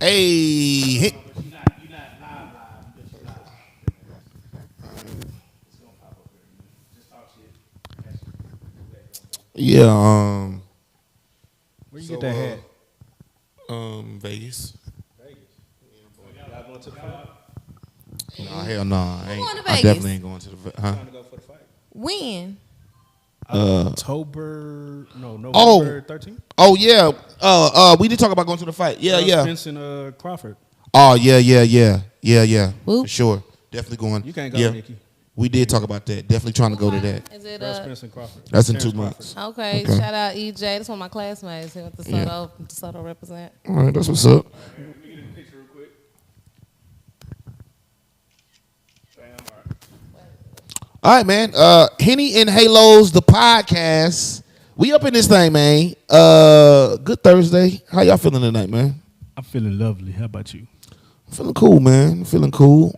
Hey. Yeah. Where you get that hat? Vegas. Y'all going to the fight? Nah, hell no. I Vegas? definitely ain't going to the. Trying to go for the fight. When? November 13th. Oh yeah. We did talk about going to the fight. Yeah. Spence and Crawford. Oh yeah. Who? For sure. Definitely going. You can't go, yeah. Nikki. We did talk about that. Definitely trying to go to that. Is it Spence and Crawford. That's in Terrence 2 months. okay? Okay. Shout out EJ. That's one of my classmates. He went to Soto. Soto represent. All right, that's what's up. Let me get a picture real quick. All right, man. Henny and Halos, the podcast. We up in this thing, man. Good Thursday. How y'all feeling tonight, man? I'm feeling lovely. How about you? Feeling cool, man. Feeling cool.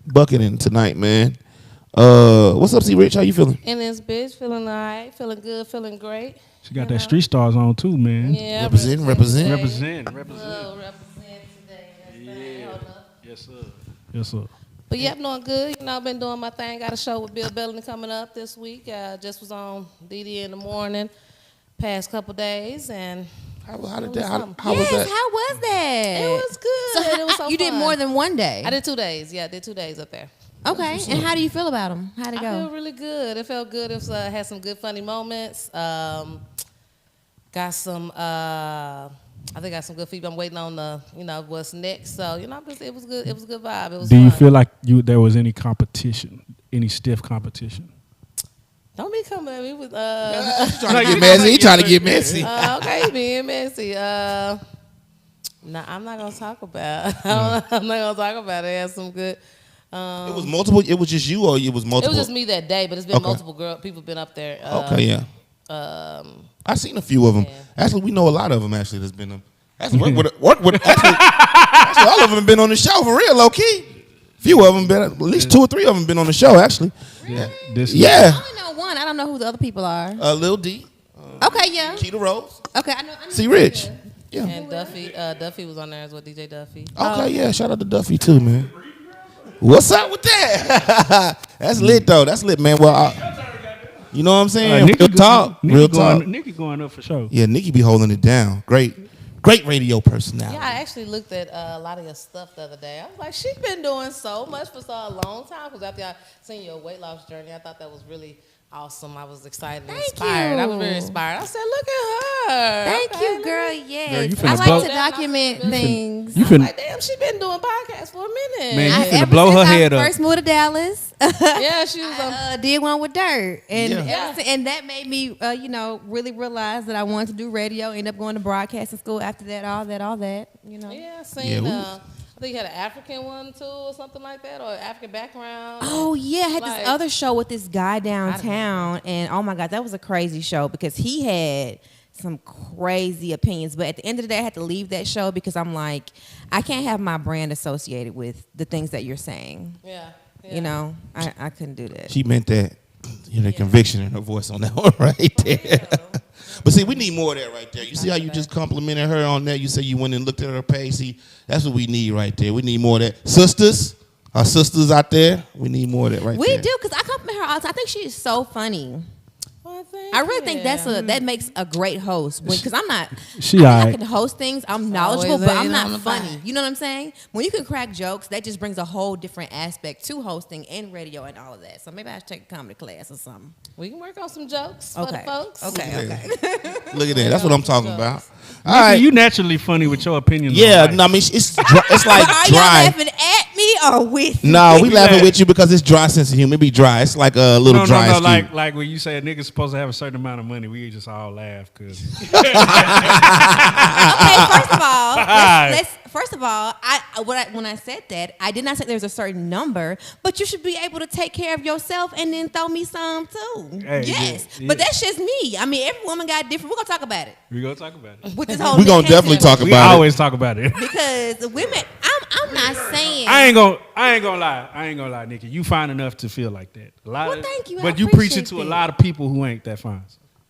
Bucketing tonight, man. What's up, C Rich? How you feeling? In this bitch, feeling all right, feeling good, feeling great. She got that Street Stars on too, man. Yeah, Represent. Represent. Represent today. Yeah. Hold up. Yes, sir. Yes, sir. But yeah, I'm doing good. You know, I've been doing my thing. Got a show with Bill Bellamy coming up this week. Just was on DD in the morning, past couple days, and How was Yes, that? how was that? it was good. So it was so you did fun. more than one day. I did 2 days. Yeah, I did 2 days up there. Okay, and how do you feel about them? How'd it I feel go? really good. It felt good. It was, had some good funny moments. Got some. I think I got some good feedback. I'm waiting on the, what's next. So it was good. It was a good vibe. It was. Do you fun. feel like there was any competition, any stiff competition? Don't be coming at me with. He's trying to get messy. He trying to get messy. Okay, being messy. No, I'm not gonna talk about. I'm not gonna talk about it. It had some good. It was multiple. It was just you, or it was multiple. It was just me that day, but it's been Okay. multiple people been up there. Okay, yeah. I seen a few of them. Yeah. Actually, we know a lot of them. Actually, that's been them. That's work with. Actually, all of them have been on the show for real, low key. Few of them been. At least 2 or 3 of them been on the show. Actually, Yeah. yeah. I only know one. I don't know who the other people are. Lil D, Okay, yeah. Keita Rose, Okay, I know. C Rich. Yeah. And Duffy was on there as well. DJ Duffy. Okay, yeah. Shout out to Duffy too, man. What's up with that? That's lit though. That's lit, man. Well, you know what I'm saying? Real talk. Real talk. Nikki going up for sure. Yeah, Nikki be holding it down. Great radio personality. Yeah, I actually looked at a lot of your stuff the other day. I was like, she's been doing so much for so a long time. Because after I seen your weight loss journey, I thought that was really awesome. I was excited and Thank inspired. you. I was very inspired. I said, look at her. Thank Okay, you, girl. Yes, Girl, you I finna like blow- to document things. You I was finna, like, damn, she been doing podcasts for a minute. Man, you finna Ever blow since her I head up. First moved to Dallas. Yeah, she was on. Did one with Dirt, and Yeah. and that made me, really realize that I wanted to do radio. End up going to broadcasting school after that, all that. Yeah, I seen. Yeah, I think you had an African one too, or something like that, or African background. Oh yeah, I had Like- this other show with this guy downtown, and oh my god, that was a crazy show because he had some crazy opinions. But at the end of the day, I had to leave that show because I'm like, I can't have my brand associated with the things that you're saying. Yeah. I couldn't do that. She meant that. The conviction in her voice on that one right there. But see, we need more of that right there. You see how you just complimented her on that? You say you went and looked at her page. See, that's what we need right there. We need more of that. Sisters, our sisters out there, we need more of that right We there. do because I compliment her all the time. I think she is so funny. Well, thank I really think you. that makes a great host because I'm not. She I alright. can host things. I'm knowledgeable, always but I'm ain't on not the funny. vibe. You know what I'm saying? When you can crack jokes, that just brings a whole different aspect to hosting and radio and all of that. So maybe I should take a comedy class or something. We can work on some jokes for the Okay. folks. Okay. Look at that. That's what I'm talking about. All Nikki, right. you naturally funny with your opinions. Yeah, on life. no, I mean, it's dry, it's like Are y'all dry. laughing at me or with me? No, we laughing with you because it's dry sense of humor. It be dry. It's like a little dry. No, skew. like when you say a nigga's supposed to have a certain amount of money, we just all laugh because Okay, first of all, first of all, when I said that, I did not say there's a certain number, but you should be able to take care of yourself and then throw me some too. Hey, yes, yeah. but that's just me. I mean, every woman got different. We're gonna talk about it we gonna talk about it. with this whole. we gonna Nick definitely Cannon talk We about it. always talk about it. because the women. I'm not saying. I ain't gonna lie, Nikki. You fine enough to feel like that. A lot Well, of, thank you. I But you preaching appreciate to a that. lot of people who ain't that fine.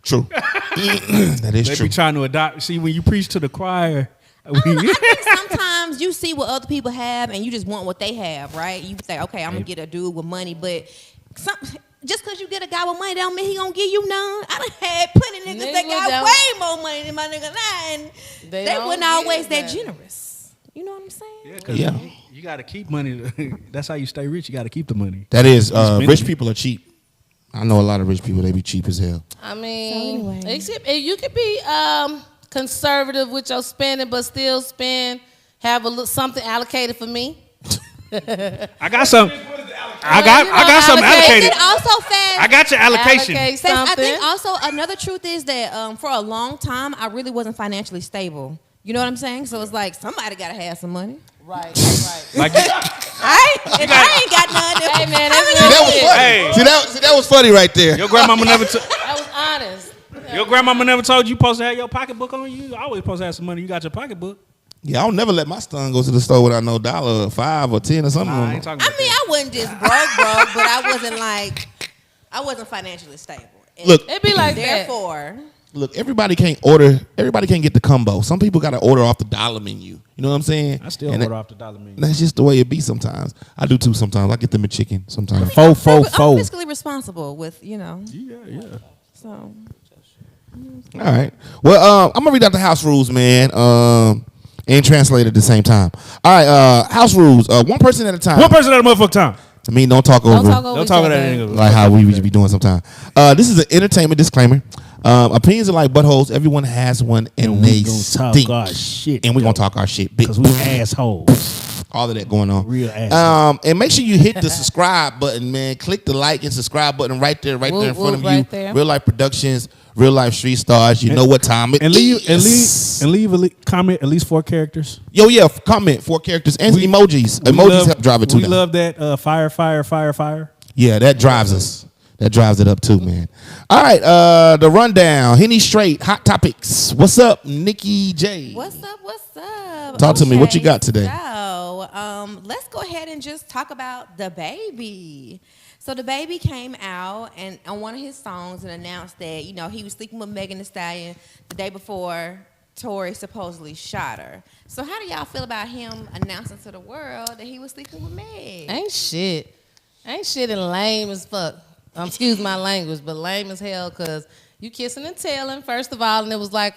True. That is They true. be trying to adopt. See, when you preach to the choir, I think sometimes you see what other people have and you just want what they have, right? You say, okay, I'm gonna get a dude with money, but just because you get a guy with money, don't mean he gonna give you none. I done had plenty of niggas that got way more money than my nigga now, and they wasn't always that generous. You know what I'm saying? Yeah. You got to keep money. That's how you stay rich. You got to keep the money. That is, rich people are cheap. I know a lot of rich people, they be cheap as hell. I mean, you could be conservative with your spending, but still have something allocated for me. I got some. I got some allocated. Also fast. I got your allocation. I think also another truth is that for a long time I really wasn't financially stable. You know what I'm saying? So it's like somebody gotta have some money. Right. Like I ain't got none. Hey man, that was funny. See that was funny right there. Your grandmama never. That was honest. Your grandmama never told you supposed to have your pocketbook on you. You always supposed to have some money. You got your pocketbook. Yeah, I'll never let my son go to the store without no $1 or $5 or $10 or something. Nah, I ain't talking about I wasn't just broke, but I wasn't financially stable. And look, It be like therefore. Look, everybody can't get the combo. Some people got to order off the dollar menu. You know what I'm saying? I still order off the dollar menu. That's just the way it be sometimes. I do too sometimes. I get them a chicken sometimes. I'm fiscally responsible with, Yeah. So. All right. Well, I'm going to read out the house rules, man, and translate at the same time. All right, house rules. One person at a time. One person at a motherfucking time. I mean, don't talk over. Don't talk over that nigga. Like how we usually be doing sometimes. This is an entertainment disclaimer. Opinions are like buttholes. Everyone has one, and they stink. Talk our shit, and we're gonna talk our shit because we assholes. All of that going on. Real assholes. And make sure you hit the subscribe button, man. Click the like and subscribe button right there in front of you. There. Real Life Productions, Real Life Street Stars. You know what time it is. Leave a comment at least 4 characters. Yo, yeah, comment 4 characters and emojis. Emojis help drive it too. We love that fire. Yeah, that drives us. That drives it up too, man. All right, the rundown. Henny Straight, Hot Topics. What's up, Nikki J? What's up? Talk to me. What you got today? So, let's go ahead and just talk about DaBaby. So DaBaby came out and on one of his songs and announced that, he was sleeping with Megan Thee Stallion the day before Tory supposedly shot her. So how do y'all feel about him announcing to the world that he was sleeping with Meg? Ain't shit and lame as fuck. Excuse my language, but lame as hell because you kissing and telling, first of all, and it was like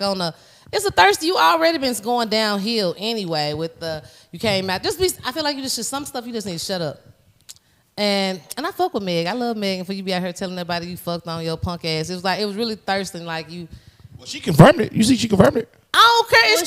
it's a thirsty. You already been going downhill anyway with you came out. I feel like some stuff you just need to shut up. And I fuck with Meg. I love Meg. And for you to be out here telling everybody you fucked on your punk ass, it was really thirsting. Like you. Well, she confirmed it. You see, she confirmed it. I don't care. It's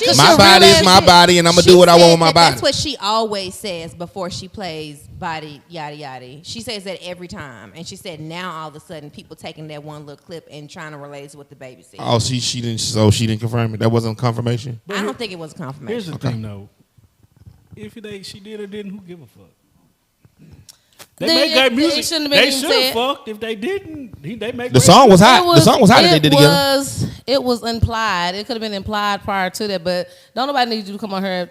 because my body is my body, and I'm gonna do what I want with my body. That's what she always says before she plays body yada yada. She says that every time, and she said now all of a sudden people taking that one little clip and trying to relate to what DaBaby said. Oh, she didn't. So she didn't confirm it. That wasn't confirmation. I don't think it was confirmation. Here's the thing, though. If she did or didn't, who give a fuck? They make great music. They should have fucked. If they didn't, they make the song was hot. The song was hot that they did together. It was implied. It could have been implied prior to that, but don't nobody need you to come on here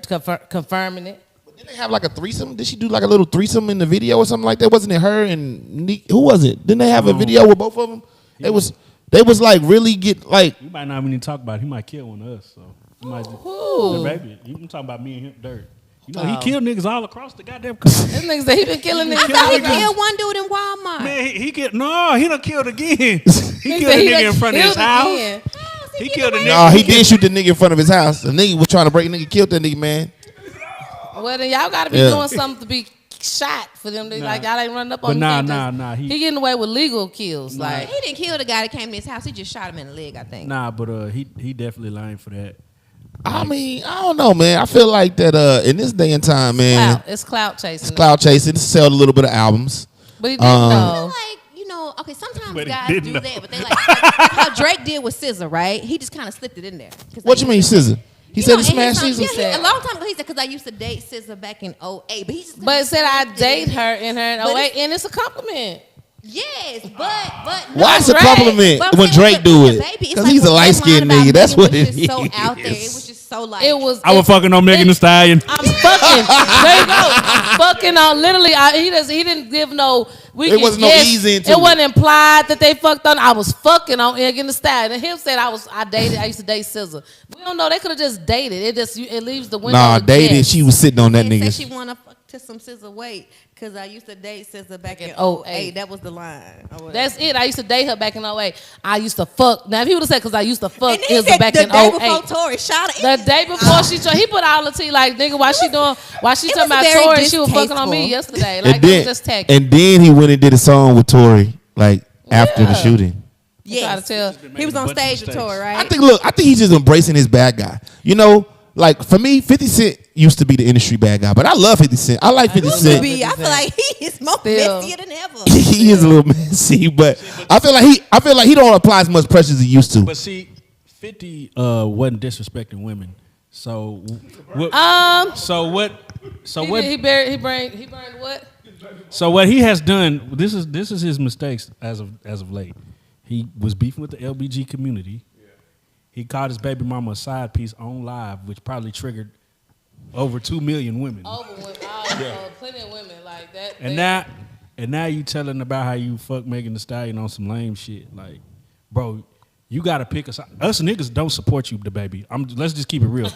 confirming it. But didn't they have like a threesome? Did she do like a little threesome in the video or something like that? Wasn't it her and Nick? Who was it? Didn't they have a video with both of them? They was like really get like. We might not even talk about it. He might kill one of us. So he might just, baby, you can talk about me and him dirt. He killed niggas all across the goddamn country. This nigga said he been killing niggas. He killed one dude in Walmart. Man, he done killed again. He killed a nigga in front of his house. He killed a nigga. No, he did shoot the nigga in front of his house. The nigga was trying to break. Nigga killed that nigga, man. Well, then y'all got to be doing something to be shot for them. Like y'all ain't running up on him. Nah. He getting away with legal kills. Nah. Like he didn't kill the guy that came to his house. He just shot him in the leg, I think. Nah, but he definitely lying for that. I mean, I don't know, man. I feel like that in this day and time, man. It's clout chasing. It's clout chasing. Sell a little bit of albums. But he didn't know. Okay, sometimes guys do that, but they like how Drake did with SZA, right? He just kind of slipped it in there. What you mean, SZA? He said he smashed SZA? Yeah, a long time ago he said, because I used to date SZA back in 2008. But he just said I date her in 2008, and it's a compliment. Yes, but why it's a compliment when Drake do it? Because he's a light skinned nigga. That's what it is. So out there, it was just so like. I was fucking on Megan Thee Stallion. I'm fucking. There you go. Fucking on. Literally, he didn't give no. It wasn't no easy into it. It wasn't implied that they fucked on. I was fucking on Megan Thee Stallion. And him said I used to date SZA. We don't know. They could have just dated. It leaves the window. Nah, dated. She was sitting on that nigga. Said she wanna fuck to some SZA. Wait, because I used to date SZA back in 08. That was the line. That's it. I used to date her back in 08. I used to fuck. Now if he would have said because I used to fuck SZA back in 08. The day before Tory shot the day before he put all the tea like nigga why she talking about Tory, she was fucking on me yesterday. Like it was just tacky. And then he went and did a song with Tory like after the shooting. Yeah, he was on stage with Tory, right? I think he's just embracing his bad guy. You know, like for me, 50 Cent used to be the industry bad guy, but I love 50 Cent. I like 50 Cent. I feel like he is more messier than ever. He is a little messy, but I feel like he don't apply as much pressure as he used to. But see, 50 wasn't disrespecting women. So what? He burned what? So what he has done, this is his mistakes as of late. He was beefing with the LBG community. Yeah. He called his baby mama a side piece on live, which probably triggered over 2 million women. Plenty of women like that. And now you telling about how you fuck Megan Thee Stallion on some lame shit. Like, bro, you gotta pick us. Us niggas don't support you, DaBaby. Let's just keep it real.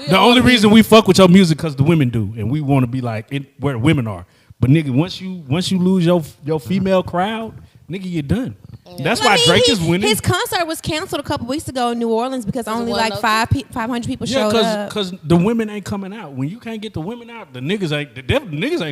The only reason we fuck with your music because the women do, and we want to be like where the women are. But nigga, once you lose your female crowd, nigga, you're done. Yeah. That's why Drake is winning. His concert was canceled a couple weeks ago in New Orleans because only like 500 people showed up. Because the women ain't coming out. When you can't get the women out, the niggas ain't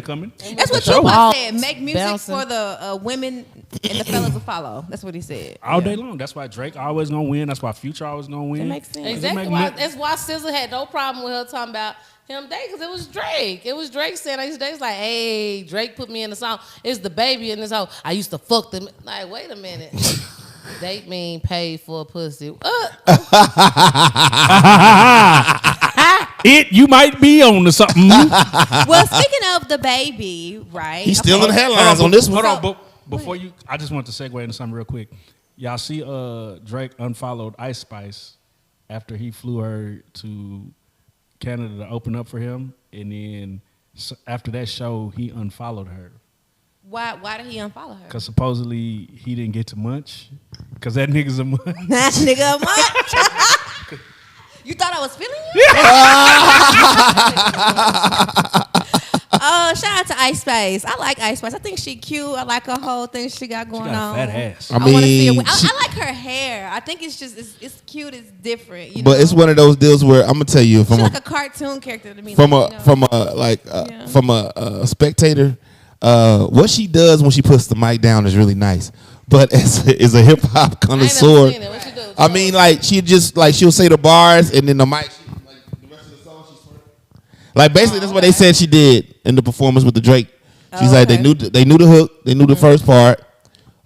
coming. That's what Tupac said. Make music for the women and the fellas will follow. That's what he said. All day long. That's why Drake always gonna win. That's why Future always gonna win. That makes sense. Exactly. That's why SZA had no problem with her talking about him dating because it was Drake. It was Drake saying it's like, hey, Drake put me in the song. It's DaBaby in this song. I used to fuck them. Like, wait a minute. Date mean paid for a pussy. You might be on to something. Well, speaking of DaBaby, right? He's still in the headlines on this one. Hold on, before you, I just want to segue into something real quick. Y'all see Drake unfollowed Ice Spice after he flew her to Canada to open up for him, and then after that show, he unfollowed her. Why did he unfollow her? Because supposedly he didn't get to munch. Because that nigga's a munch. That nigga a munch? You thought I was feeling you? Shout out to Ice Spice. I like Ice Spice. I think she cute. I like her whole thing she got going on. Fat ass. I want to see it. I like her hair. I think it's just it's cute. It's different. You but know? It's one of those deals where I'm gonna tell you she's like a cartoon character to me. From a spectator, what she does when she puts the mic down is really nice. But as a hip hop connoisseur, I mean, like she'll say the bars and then the mic. The rest of the song, she's like basically that's what they said she did in the performance with the Drake. She's like they knew the hook, they knew the first part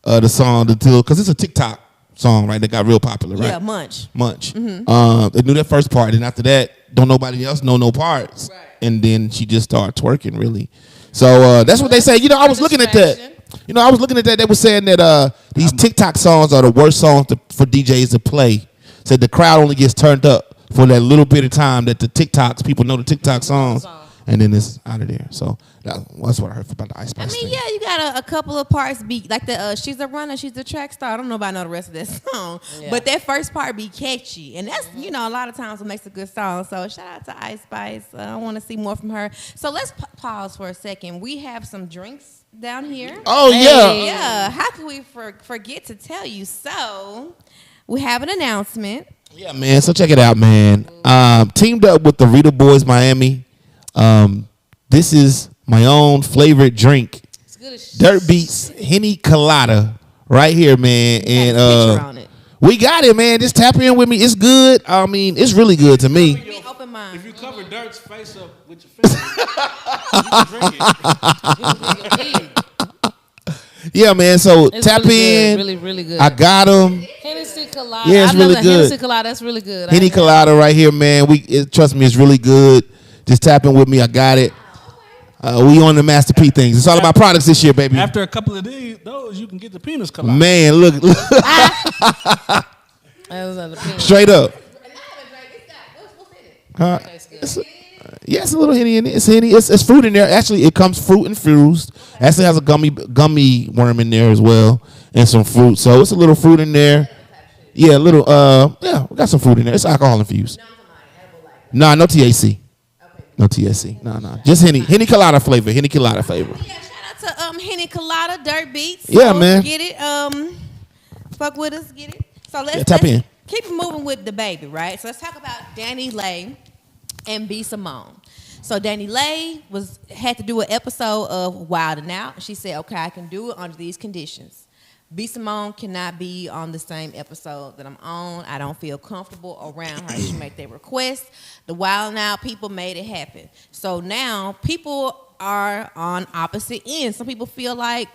of the song because it's a TikTok song, right? That got real popular, right? Yeah, Munch. Mm-hmm. They knew that first part, and after that, don't nobody else know no parts. Right. And then she just started twerking, really. So that's what they say. You know, I was looking at that. They were saying that these TikTok songs are the worst songs for DJs to play. Said the crowd only gets turned up for that little bit of time that the people know the TikTok songs, and then it's out of there. So that's what I heard about the Ice Spice. I mean, yeah, you got a couple of parts be like the she's a runner, she's a track star. I don't know about the rest of that song, but that first part be catchy, and that's a lot of times what makes a good song. So shout out to Ice Spice. I want to see more from her. So let's pause for a second. We have some drinks down here. Oh yeah. How can we forget to tell you? So we have an announcement. Yeah, man. So check it out, man. Teamed up with the Rita Boys Miami. This is my own favorite drink. It's good as Dirt Beats Henny Colada right here, man. And we got it, man. Just tap in with me. It's good. I mean, it's really good to me. Open mind. If you cover Dirt's face up with your finger, you can drink it. Yeah, man. So it's tap really in. Good. Really, really good. I got them. Hennessy Colada. Yeah, it's really good. Hennessy Colada. That's really good. Henny Colada right here, man. Trust me, it's really good. Just tap in with me. I got it. We on the Master P things. It's all about products this year, baby. After a couple of those, you can get the penis colada. Man, look. Straight up. It's a little Henny in it. It's Henny. It's fruit in there. Actually, it comes fruit infused. Actually has a gummy worm in there as well, and some fruit. So it's a little fruit in there. Yeah, a little. We got some fruit in there. It's alcohol infused. No THC. No THC. No. Just Henny colada flavor. Henny colada flavor. Yeah, shout out to Henny Colada Dirt Beats. Yeah, man. Get it. Fuck with us. Get it. So let's tap in. Keep it moving with DaBaby, right? So let's talk about Danny Lay and B Simone. So Danny Lay had to do an episode of Wild 'N Out. She said, okay, I can do it under these conditions. B Simone cannot be on the same episode that I'm on. I don't feel comfortable around her. She made that request. The Wild 'N Out people made it happen. So now people are on opposite ends. Some people feel like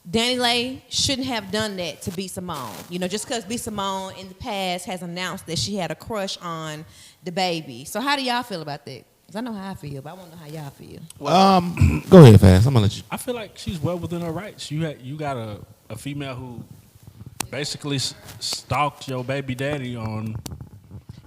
Danny Lay shouldn't have done that to B Simone. You know, just because B Simone in the past has announced that she had a crush on DaBaby. So how do y'all feel about that? Because I know how I feel, but I want to know how y'all feel. Go ahead, Fast. I'm gonna let you. I feel like she's well within her rights. You got a female who basically stalked your baby daddy on.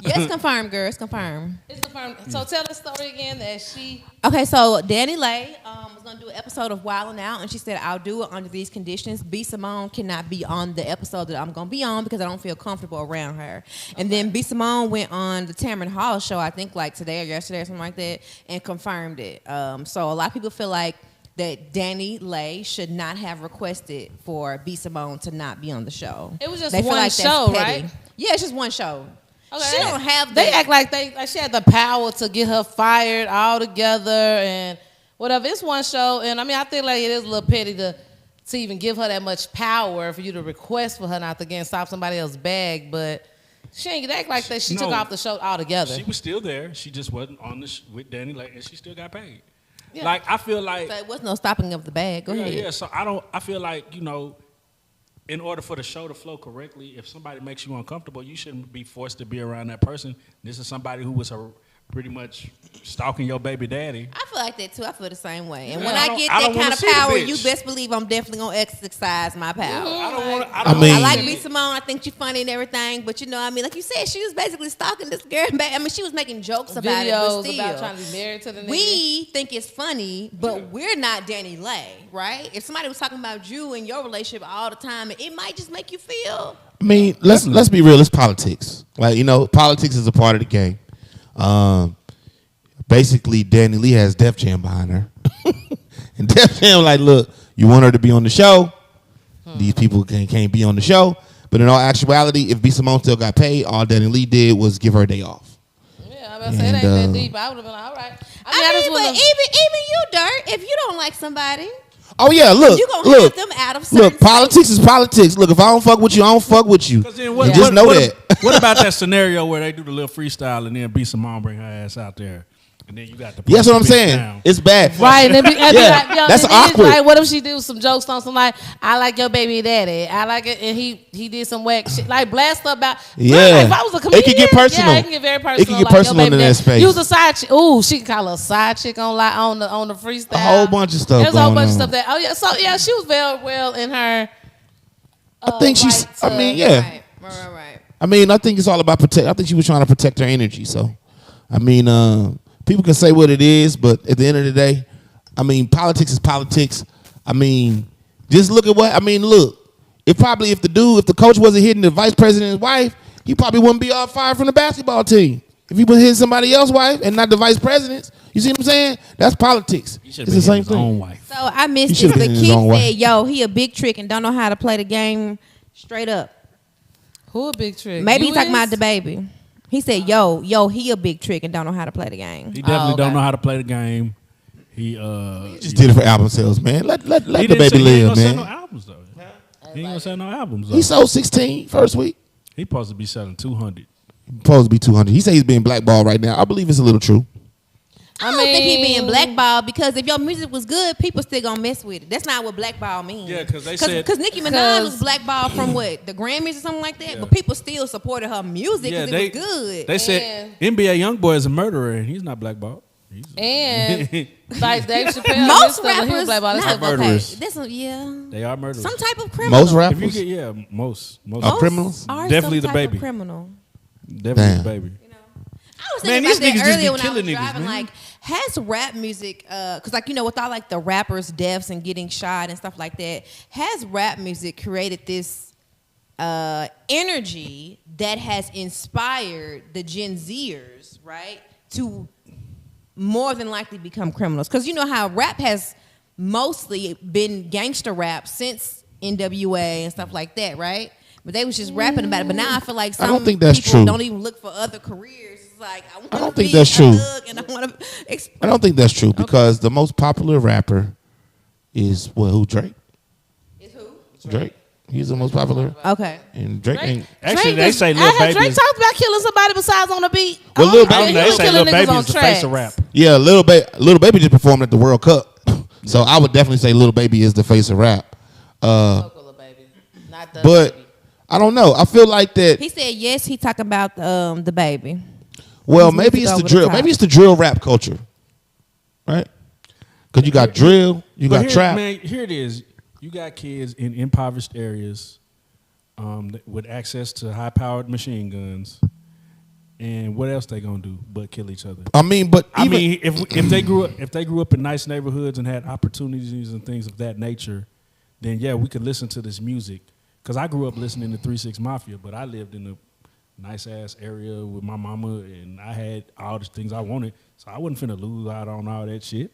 Yes, confirmed, girl. It's confirmed. It's confirmed. So tell the story again that she. Okay, so Danny Lay was going to do an episode of Wild 'N Out, and she said, I'll do it under these conditions. B Simone cannot be on the episode that I'm going to be on because I don't feel comfortable around her. And then B Simone went on the Henny Halos show, I think like today or yesterday or something like that, and confirmed it. So a lot of people feel like that Danny Lay should not have requested for B Simone to not be on the show. It was just they feel one like that's show, petty. right? Yeah, it's just one show. Okay. She don't have. They act like she had the power to get her fired altogether and whatever. It's one show, and I mean I think like it is a little petty to even give her that much power for you to request for her not to get and stop somebody else's bag, but she ain't act like that. She took off the show altogether. She was still there. She just wasn't on with Danny Lay, and she still got paid. Yeah. Like I feel like so it was no stopping of the bag. Go ahead. Yeah. So I feel like in order for the show to flow correctly, if somebody makes you uncomfortable, you shouldn't be forced to be around that person. This is somebody who was pretty much stalking your baby daddy. I feel like that too. I feel the same way. And Yeah, when I get that kind of power, you best believe I'm definitely gonna exercise my power. I like B Simone. I think she's funny and everything, but like you said, she was basically stalking this girl. I mean, she was making jokes about it, but still, about trying to be married to the nigga. We think it's funny, but we're not Danny Lay, right? If somebody was talking about you and your relationship all the time, it might just make you feel. I mean, let's be real. It's politics. Like politics is a part of the game. Basically, Danny Lee has Def Jam behind her. And Def Jam like, look, you want her to be on the show. These people can't be on the show. But in all actuality, if B Simone still got paid, all Danny Lee did was give her a day off. Yeah, I'm about to say it ain't that deep. I would have been like, all right. But even you, Dirt, if you don't like somebody. Oh yeah, look, you gonna have them out of look. Politics is politics. Look, if I don't fuck with you, I don't fuck with you. Just know that. What about that scenario where they do the little freestyle and then B Simone bring her ass out there, and then you got the. That's what I'm saying. Down. It's bad, right? And that's awkward. Like, what if she do some jokes on some like, I like your baby daddy, I like it, and he did some whack shit, like blast up about. Yeah, like, if I was a comedian, it can get personal. Yeah, it can get very personal. It can get personal in that space. You was a side chick. Ooh, she can call her a side chick on the freestyle. A whole bunch of stuff. There's a whole bunch of stuff that. Oh yeah, so yeah, she was very well in her. I think she's. I mean, yeah. Right. I mean, I think it's all about protect. I think she was trying to protect her energy. So, I mean, people can say what it is, but at the end of the day, I mean, politics is politics. I mean, just look at what. I mean, look. If the coach wasn't hitting the vice president's wife, he probably wouldn't be fired from the basketball team. If he was hitting somebody else's wife and not the vice president's, you see what I'm saying? That's politics. It's the same thing. Own wife. So I missed it. But Keith said, "Yo, he a big trick and don't know how to play the game straight up." Who a big trick? Maybe he's talking about DaBaby. He said, yo, he a big trick and don't know how to play the game. He definitely don't know how to play the game. He just did it for album sales, man. Let DaBaby live, man. No albums, though. He ain't gonna sell no albums, though. He sold 16 first week. He supposed to be selling 200. Supposed to be 200. He said he's being blackballed right now. I believe it's a little true. I don't think he being blackballed because if your music was good, people still gonna mess with it. That's not what blackball means. Yeah, because they said... Because Nicki Minaj was blackballed from what? The Grammys or something like that? Yeah. But people still supported her music because it was good. They said NBA YoungBoy is a murderer and he's not blackballed. And like Dave Chappelle, Most he was rappers, black ball. That's not like, murderers. This one, yeah, They are murderers. some type of criminal. Most If you rappers. get, yeah, most Criminals? are Definitely some the type of baby. criminal. Definitely Damn. the baby. I was Man, thinking about these niggas that just earlier be when I was killing niggas, driving. man. Like, has rap music, because like with all like the rappers' deaths and getting shot and stuff like that, has rap music created this energy that has inspired the Gen Zers, right, to more than likely become criminals? Because you know how rap has mostly been gangster rap since NWA and stuff like that, right? But they was just rapping about it. But now I feel like some don't think that's people true. don't even look for other careers. It's like I want to don't be think that's a true. thug and I want to. I don't think that's true because the most popular rapper is who Drake. Is who? Drake. He's the most popular. Okay. And Drake ain't. Actually, Drake they say Lil Baby. Drake Is, talked about killing somebody besides on the beat. Well, Lil I don't know, they Baby- say Lil Baby is the face of rap. Yeah, Little Baby just performed at the World Cup, so I would definitely say Little Baby is the face of rap. But I don't know. I feel like that. He said yes. He talking about the baby. Well, His maybe music it's the over the drill. top. Maybe it's the drill rap culture, right? Because you got drill, you But got here, trap. man, here it is. You got kids in impoverished areas with access to high-powered machine guns, and what else they gonna do but kill each other? I mean, but I even, mean, if they grew up in nice neighborhoods and had opportunities and things of that nature, then yeah, we could listen to this music. Because I grew up listening to 3 6 Mafia, but I lived in a nice ass area with my mama, and I had all the things I wanted, so I wasn't finna lose out on all that shit.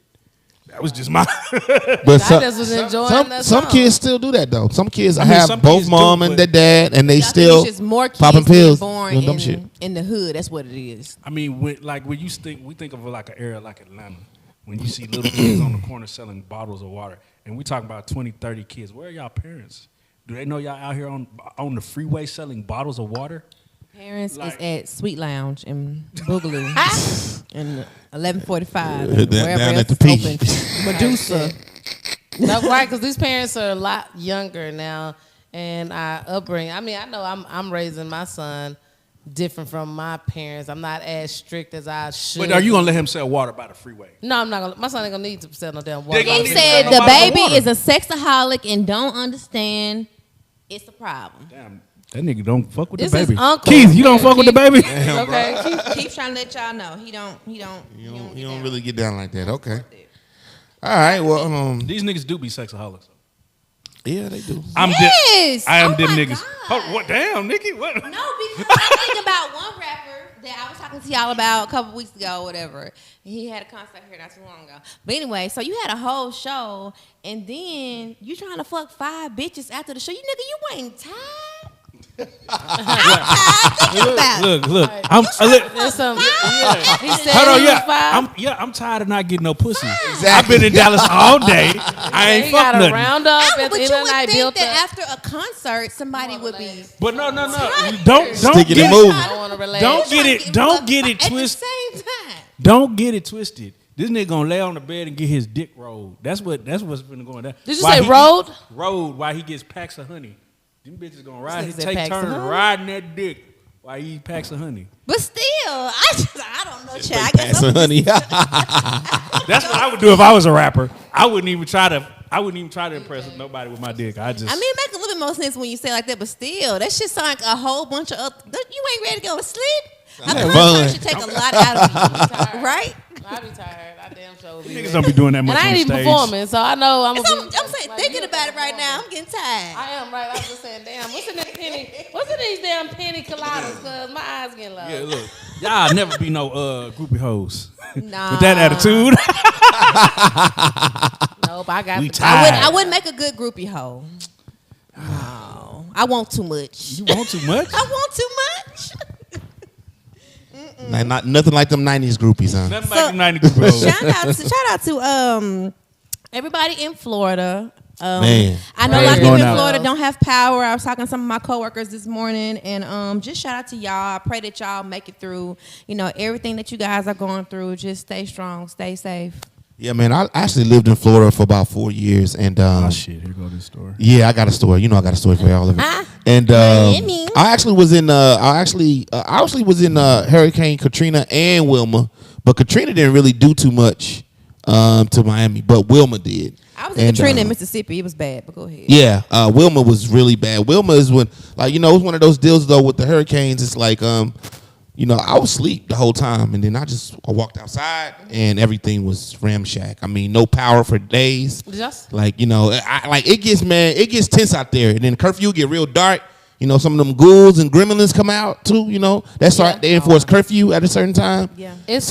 That was just my. but I just was enjoying that some song. kids still do that though. Some kids mean, have some both kids mom do, and but- their dad, and they I think still it's just more kids popping being pills, born doing dumb shit. in the hood. That's what it is. I mean, when you think of like an area like Atlanta, when you see little kids on the corner selling bottles of water, and we talking about 20, 30 kids. Where are y'all parents? Do they know y'all out here on the freeway selling bottles of water? Parents Like- is at Sweet Lounge in Boogaloo and 1145 Down- wherever down else at the is peak. open. Medusa. No, right, because these parents are a lot younger now, and our upbringing. I mean, I know I'm raising my son different from my parents. I'm not as strict as I should. But are you gonna let him sell water by the freeway? No, I'm not gonna. My son ain't gonna need to sell no damn water. They gonna He need said to the sell no bottle of baby water. is a sexaholic and don't understand it's a problem. Damn, that nigga don't fuck with This the is baby. uncle. Keith, you don't fuck with the baby. Okay. Keep trying to let y'all know he don't You get don't down. really get down like that. Okay. All right. Well, These niggas do be sexaholics. yeah, they do. Yes! I am Oh them my niggas. God. Oh, what? Damn, nigga. What? No, because I think about one rapper that I was talking to y'all about a couple weeks ago, or whatever. He had a concert here not too long ago. But anyway, so you had a whole show, and then you trying to fuck 5 bitches after the show. You nigga, you ain't tired. I'm tired thinking about it. Look. There's some. Yeah. He said Hold on, he was five. I'm tired of not getting no pussy. I've been in Dallas all day. I ain't He fuck got a nothing. round up I, at but the you end of would the night. think Built that up. after a concert, somebody would be. But no. Don't Stick it get and move. I want to relax. Don't get it. Don't get it at the twisted. same time. Don't get it twisted. This nigga gonna lay on the bed and get his dick rolled. That's what's been going down. Did you say rolled? Rolled while he gets packs of honey. Them bitches gonna ride. He This nigga said take packs of turns honey? riding that dick while he eat packs of honey. But still, I don't know, child. I Pass guess some I'm honey. That's what I would do if I was a rapper. I wouldn't even try to impress nobody with my dick. I I mean, it makes a little bit more sense when you say it like that, but still, that shit sound like a whole bunch of other. You ain't ready to go to sleep? A Sound like concert fun. should take a lot out of you, right? I be tired. I damn sure be. niggas don't be doing that much And I on ain't even stage. performing, so I know I'm. I'm saying, thinking about it right now, I'm getting tired. I am right. I'm just saying, damn. What's in this penny? What's in these damn penny colladas? Cause my eyes getting low. Yeah, look, y'all never be no groupie hoes Nah. with that attitude. Nope, I got We the tired. I wouldn't make a good groupie hoe. No, I want too much. You want too much? I want too much. Not nothing like them '90s groupies, huh? Nothing So- like them 90 group hoes. Shout out to everybody in Florida. Man. I know a lot of Prayers people going in out. Florida don't have power. I was talking to some of my coworkers this morning, and just shout out to y'all. I pray that y'all make it through. You know, everything that you guys are going through. Just stay strong, stay safe. Yeah, man. I actually lived in Florida for about 4 years, and Oh shit! Here go this story. yeah, I got a story. You know, I got a story for all of it. And Miami. I actually was in. I actually was in Hurricane Katrina and Wilma, But Katrina didn't really do too much to Miami, but Wilma did. I was in Katrina in Mississippi. It was bad, but go ahead. Yeah, Wilma was really bad. Wilma is when, like, you know, it was one of those deals though with the hurricanes. It's like, you know, I was asleep the whole time, and then I walked outside, and everything was ramshack. I mean, no power for days. Like, you know, it gets tense out there, and then curfew get real dark. You know, some of them ghouls and gremlins come out too. You know, they enforce curfew at a certain time. Yeah, it was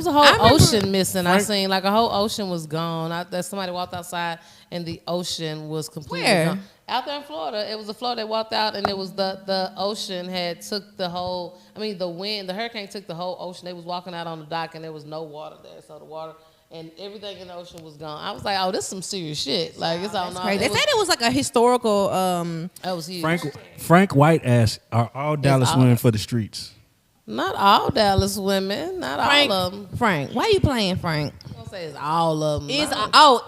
a whole ocean missing. I seen like a whole ocean was gone. That somebody walked outside and the ocean was completely gone. Out there in Florida, it was a Florida. They walked out and it was the ocean had took the whole. I mean, the hurricane took the whole ocean. They was walking out on the dock and there was no water there, so the water. And everything in the ocean was gone. I was like, "Oh, this is some serious shit." Like it's all crazy. They said it was like a historical. That was huge. Frank White asked, "Are all Dallas women for the streets?" Not all Dallas women. Not all of them. Frank, why are you playing, Frank? I'm gonna say it's all of them.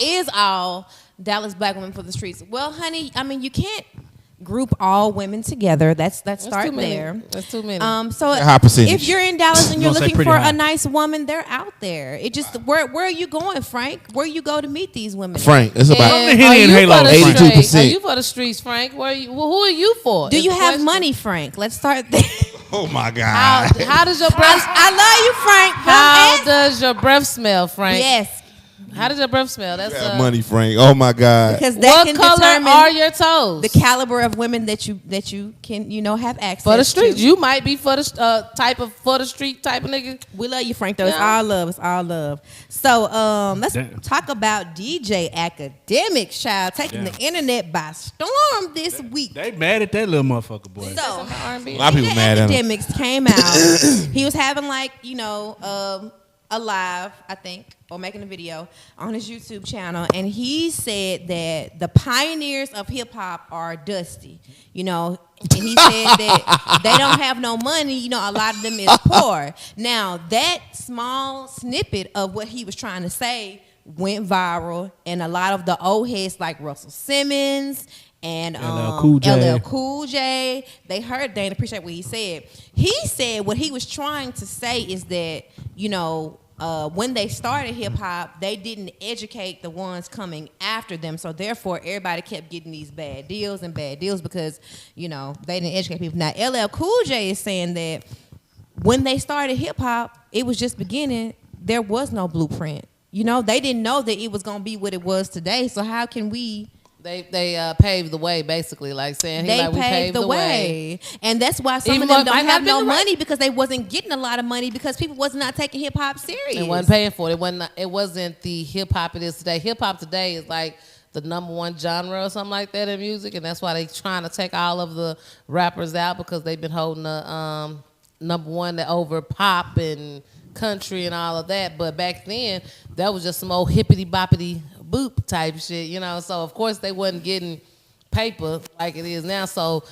Is all Dallas black women for the streets? Well, honey, I mean, you can't group all women together. That's start there. That's too many. So high percentage. if you're in Dallas and you're looking for high. a nice woman, they're out there. It just where are you going, Frank? Where you go to meet these women? Frank, it's about Henny Halos. 82%. Are you for the streets, Frank? Who are you for? Do you have money, Frank? Let's start there. Oh my God. How does your breath? I love you, Frank. How does your breath smell, Frank? Yes. How does your breath smell? That's money, Frank. Oh my God. Because that what can color determine are your toes? the caliber of women that you can have access for the streets. to. You might be for the for the street type of nigga. We love you, Frank. Though it's all love. It's all love. So let's talk about DJ Akedemics, child, taking the internet by storm this week. They mad at that little motherfucker, boy. So a lot of people mad at him. Akedemics came out. He was having a live, I think, or making a video on his YouTube channel, and he said that the pioneers of hip hop are dusty, and he said that they don't have no money, a lot of them is poor. Now, that small snippet of what he was trying to say went viral, and a lot of the old heads like Russell Simmons and LL Cool J, they didn't appreciate what he said. He said what he was trying to say is that, when they started hip hop, they didn't educate the ones coming after them. So therefore, everybody kept getting these bad deals because, they didn't educate people. Now, LL Cool J is saying that when they started hip hop, it was just beginning. There was no blueprint. They didn't know that it was going to be what it was today. So how can we... They paved the way, basically, like saying we paved the way. And that's why some of them don't have no money because they wasn't getting a lot of money because people was not taking hip hop serious. They wasn't paying for it. It wasn't the hip hop it is today. Hip hop today is like the #1 genre or something like that in music, and that's why they trying to take all of the rappers out because they've been holding the #1 over pop and country and all of that. But back then, that was just some old hippity boppity boop type shit, so of course they wasn't getting paper like it is now. So,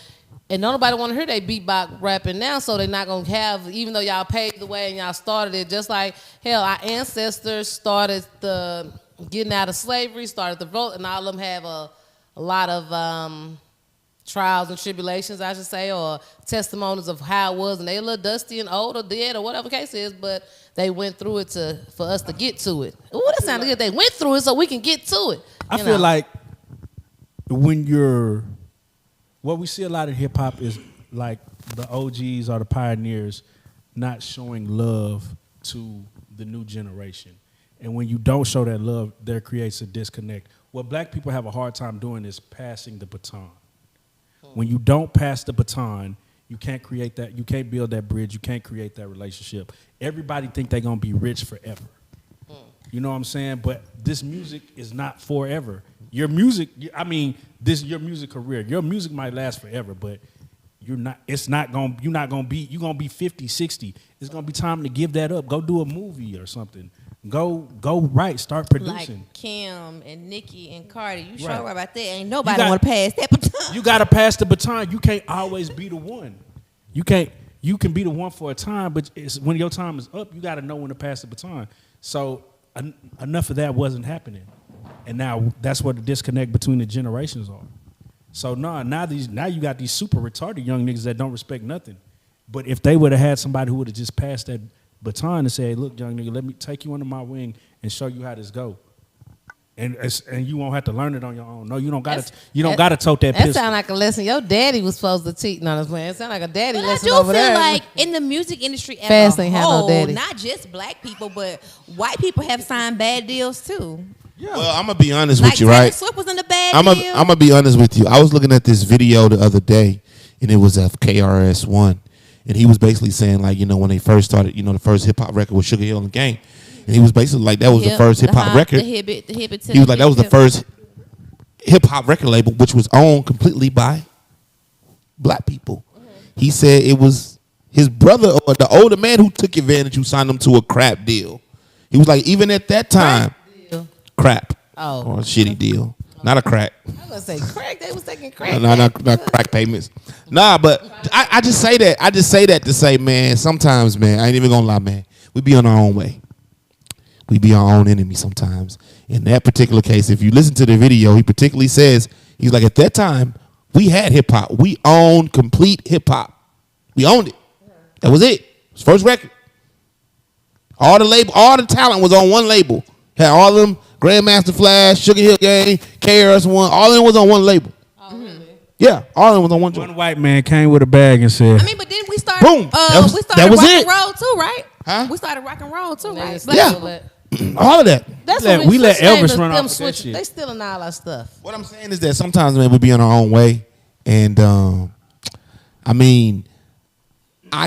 and nobody want to hear they beatbox rapping now, so they're not gonna have, even though y'all paved the way and y'all started it, just like hell, our ancestors started the getting out of slavery, started the vote, and all of them have a lot of trials and tribulations, I should say, or testimonies of how it was, and they a little dusty and old or dead or whatever the case is, but they went through it for us to get to it. Ooh, that sounded good. They went through it so we can get to it. I feel like what we see a lot in hip hop is like the OGs or the pioneers not showing love to the new generation. And when you don't show that love, there creates a disconnect. What black people have a hard time doing is passing the baton. When you don't pass the baton, you can't create that. You can't build that bridge. You can't create that relationship. Everybody think they're gonna be rich forever. You know what I'm saying? But this music is not forever. Your music, your music career. Your music might last forever, but you're not gonna be 50, 60. It's gonna be time to give that up. Go do a movie or something. Go write, start producing. Like Kim and Nicki and Cardi. You sure about that? Ain't nobody want to pass that baton. You got to pass the baton. You can't always be the one. You can be the one for a time, but when your time is up, you got to know when to pass the baton. So enough of that wasn't happening. And now that's where the disconnect between the generations are. So now you got these super retarded young niggas that don't respect nothing. But if they would have had somebody who would have just passed baton and say, hey, look, young nigga, let me take you under my wing and show you how this go. And you won't have to learn it on your own. No, you don't gotta tote that pistol. That sound like a lesson your daddy was supposed to teach. No, that's playing. It sound like a daddy But lesson I do over feel there. like in the music industry Fast as ain't a have no whole, daddy. not just black people, but white people have signed bad deals too. Yeah. Well, I'm gonna be honest Like with you, Taylor right? Swift was in a bad I'm deal. gonna be honest with you. I was looking at this video the other day, and it was of KRS-One, and he was basically saying like, when they first started, the first hip hop record was Sugar Hill and the Gang, and he was basically like that was the first hip hop record. He was like that was the first hip hop record label which was owned completely by black people. He said it was his brother or the older man who took advantage, who signed him to a crap deal. He was like, even at that time, crap. Oh. Or a shitty deal. Not a crack. I was gonna say crack. They was taking crack. No, not crack payments. Nah, but I just say that. I just say that to say, man, sometimes, man, I ain't even gonna lie, man. We be on our own way. We be our own enemy sometimes. In that particular case, if you listen to the video, he particularly says, he's like, at that time, we had hip hop. We owned complete hip hop. We owned it. That was it. It was first record. All the talent was on one label. Had all of them, Grandmaster Flash, Sugar Hill Gang, KRS-One, all of them was on one label. Oh, really? Yeah, all of them was on one joint. One white man came with a bag and said, I mean, but then we started. Boom. We started rock and roll too, right? Huh? We started rock and roll too, right? Yeah. All of that. That's We let Elvis run off them with that shit. They stealing all our stuff. What I'm saying is that sometimes, man, we be on our own way, and I mean, I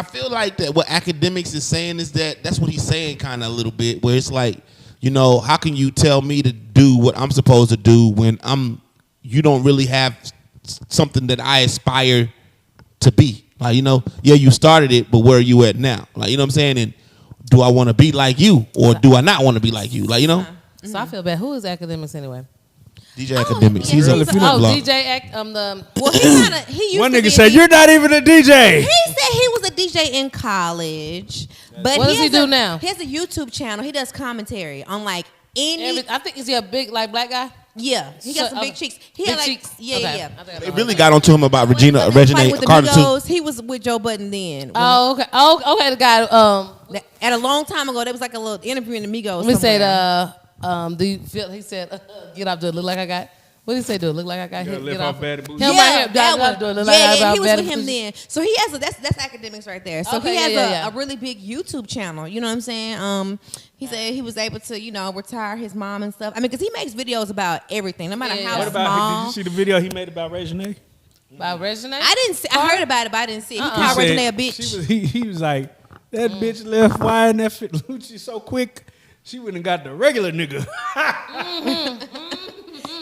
feel like that what Akedemics is saying is that's what he's saying kind of a little bit, where it's like, how can you tell me to do what I'm supposed to do when you don't really have something that I aspire to be? Like, yeah, you started it, but where are you at now? Like, you know what I'm saying? And do I want to be like you, or do I not want to be like you? Like, So I feel bad. Who is Akedemics anyway? DJ Akedemics. yeah, He's a DJ Well, he used one to be nigga a said, DJ. you're not even a DJ. He said he was a DJ in college, but What does he do now? He has a YouTube channel. He does commentary on like any. I think is he a big black guy? Yeah, he got some big cheeks. He had like cheeks. yeah, Okay. yeah. I think I They know. really got onto him about Fighting Regina with the Carter too. Migos, he was with Joe Budden then. Oh, okay. Oh, okay. The guy. At a long time ago, there was like a little interview in the Migos. Let me say somewhere. do you feel? He said, "Get off. Do it look like I got." What did he say? Do it look like I got hit? lift Get off off. bad booty. Him Yeah, right here. that Do one. it look like I got he was bad with him booty? then. So he has that's Akedemics right there. So Okay, he has yeah. a really big YouTube channel. You know what I'm saying? He said he was able to retire his mom and stuff. I mean, because he makes videos about everything, no matter Yeah. how What small. about, did you see the video he made about Reginae? By Regina? I didn't see. I heard about it, but I didn't see it. He He called said Regina a bitch. he was like, that bitch left wine that fit Lucci so quick, she wouldn't have got the regular nigga.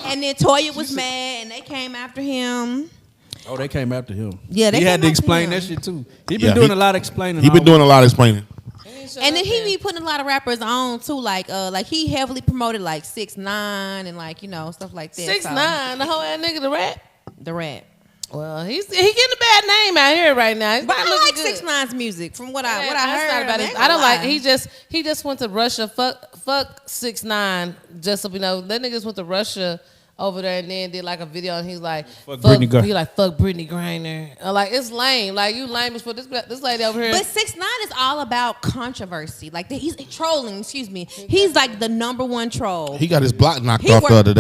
And then Toya was mad, and they came after him. Oh, they came after him. Yeah, they he had came to after explain him. that shit too. He Yeah, been doing he- a lot of explaining. He been doing a lot of explaining. And then he be putting a lot of rappers on too, like he heavily promoted like 6ix9ine and like stuff like that. 6ix9ine, the whole ass nigga, the rat. The rap. Well, he getting a bad name out here right now. He's But not I looking like good. 6ix9ine's music from what I Yeah, heard. that's not about I it. ain't I don't gonna like. lie. He just went to Russia. Fuck 6ix9ine. Just so that nigga just went to Russia over there and then did like a video and he's like Fuck Brittany Griner. He like fuck Brittany Griner. Like it's lame. Like you lame as for this lady over here. But 6ix9ine is all about controversy. Like he's trolling. Excuse me. He's like the #1 troll. He got his block knocked He off worked- the other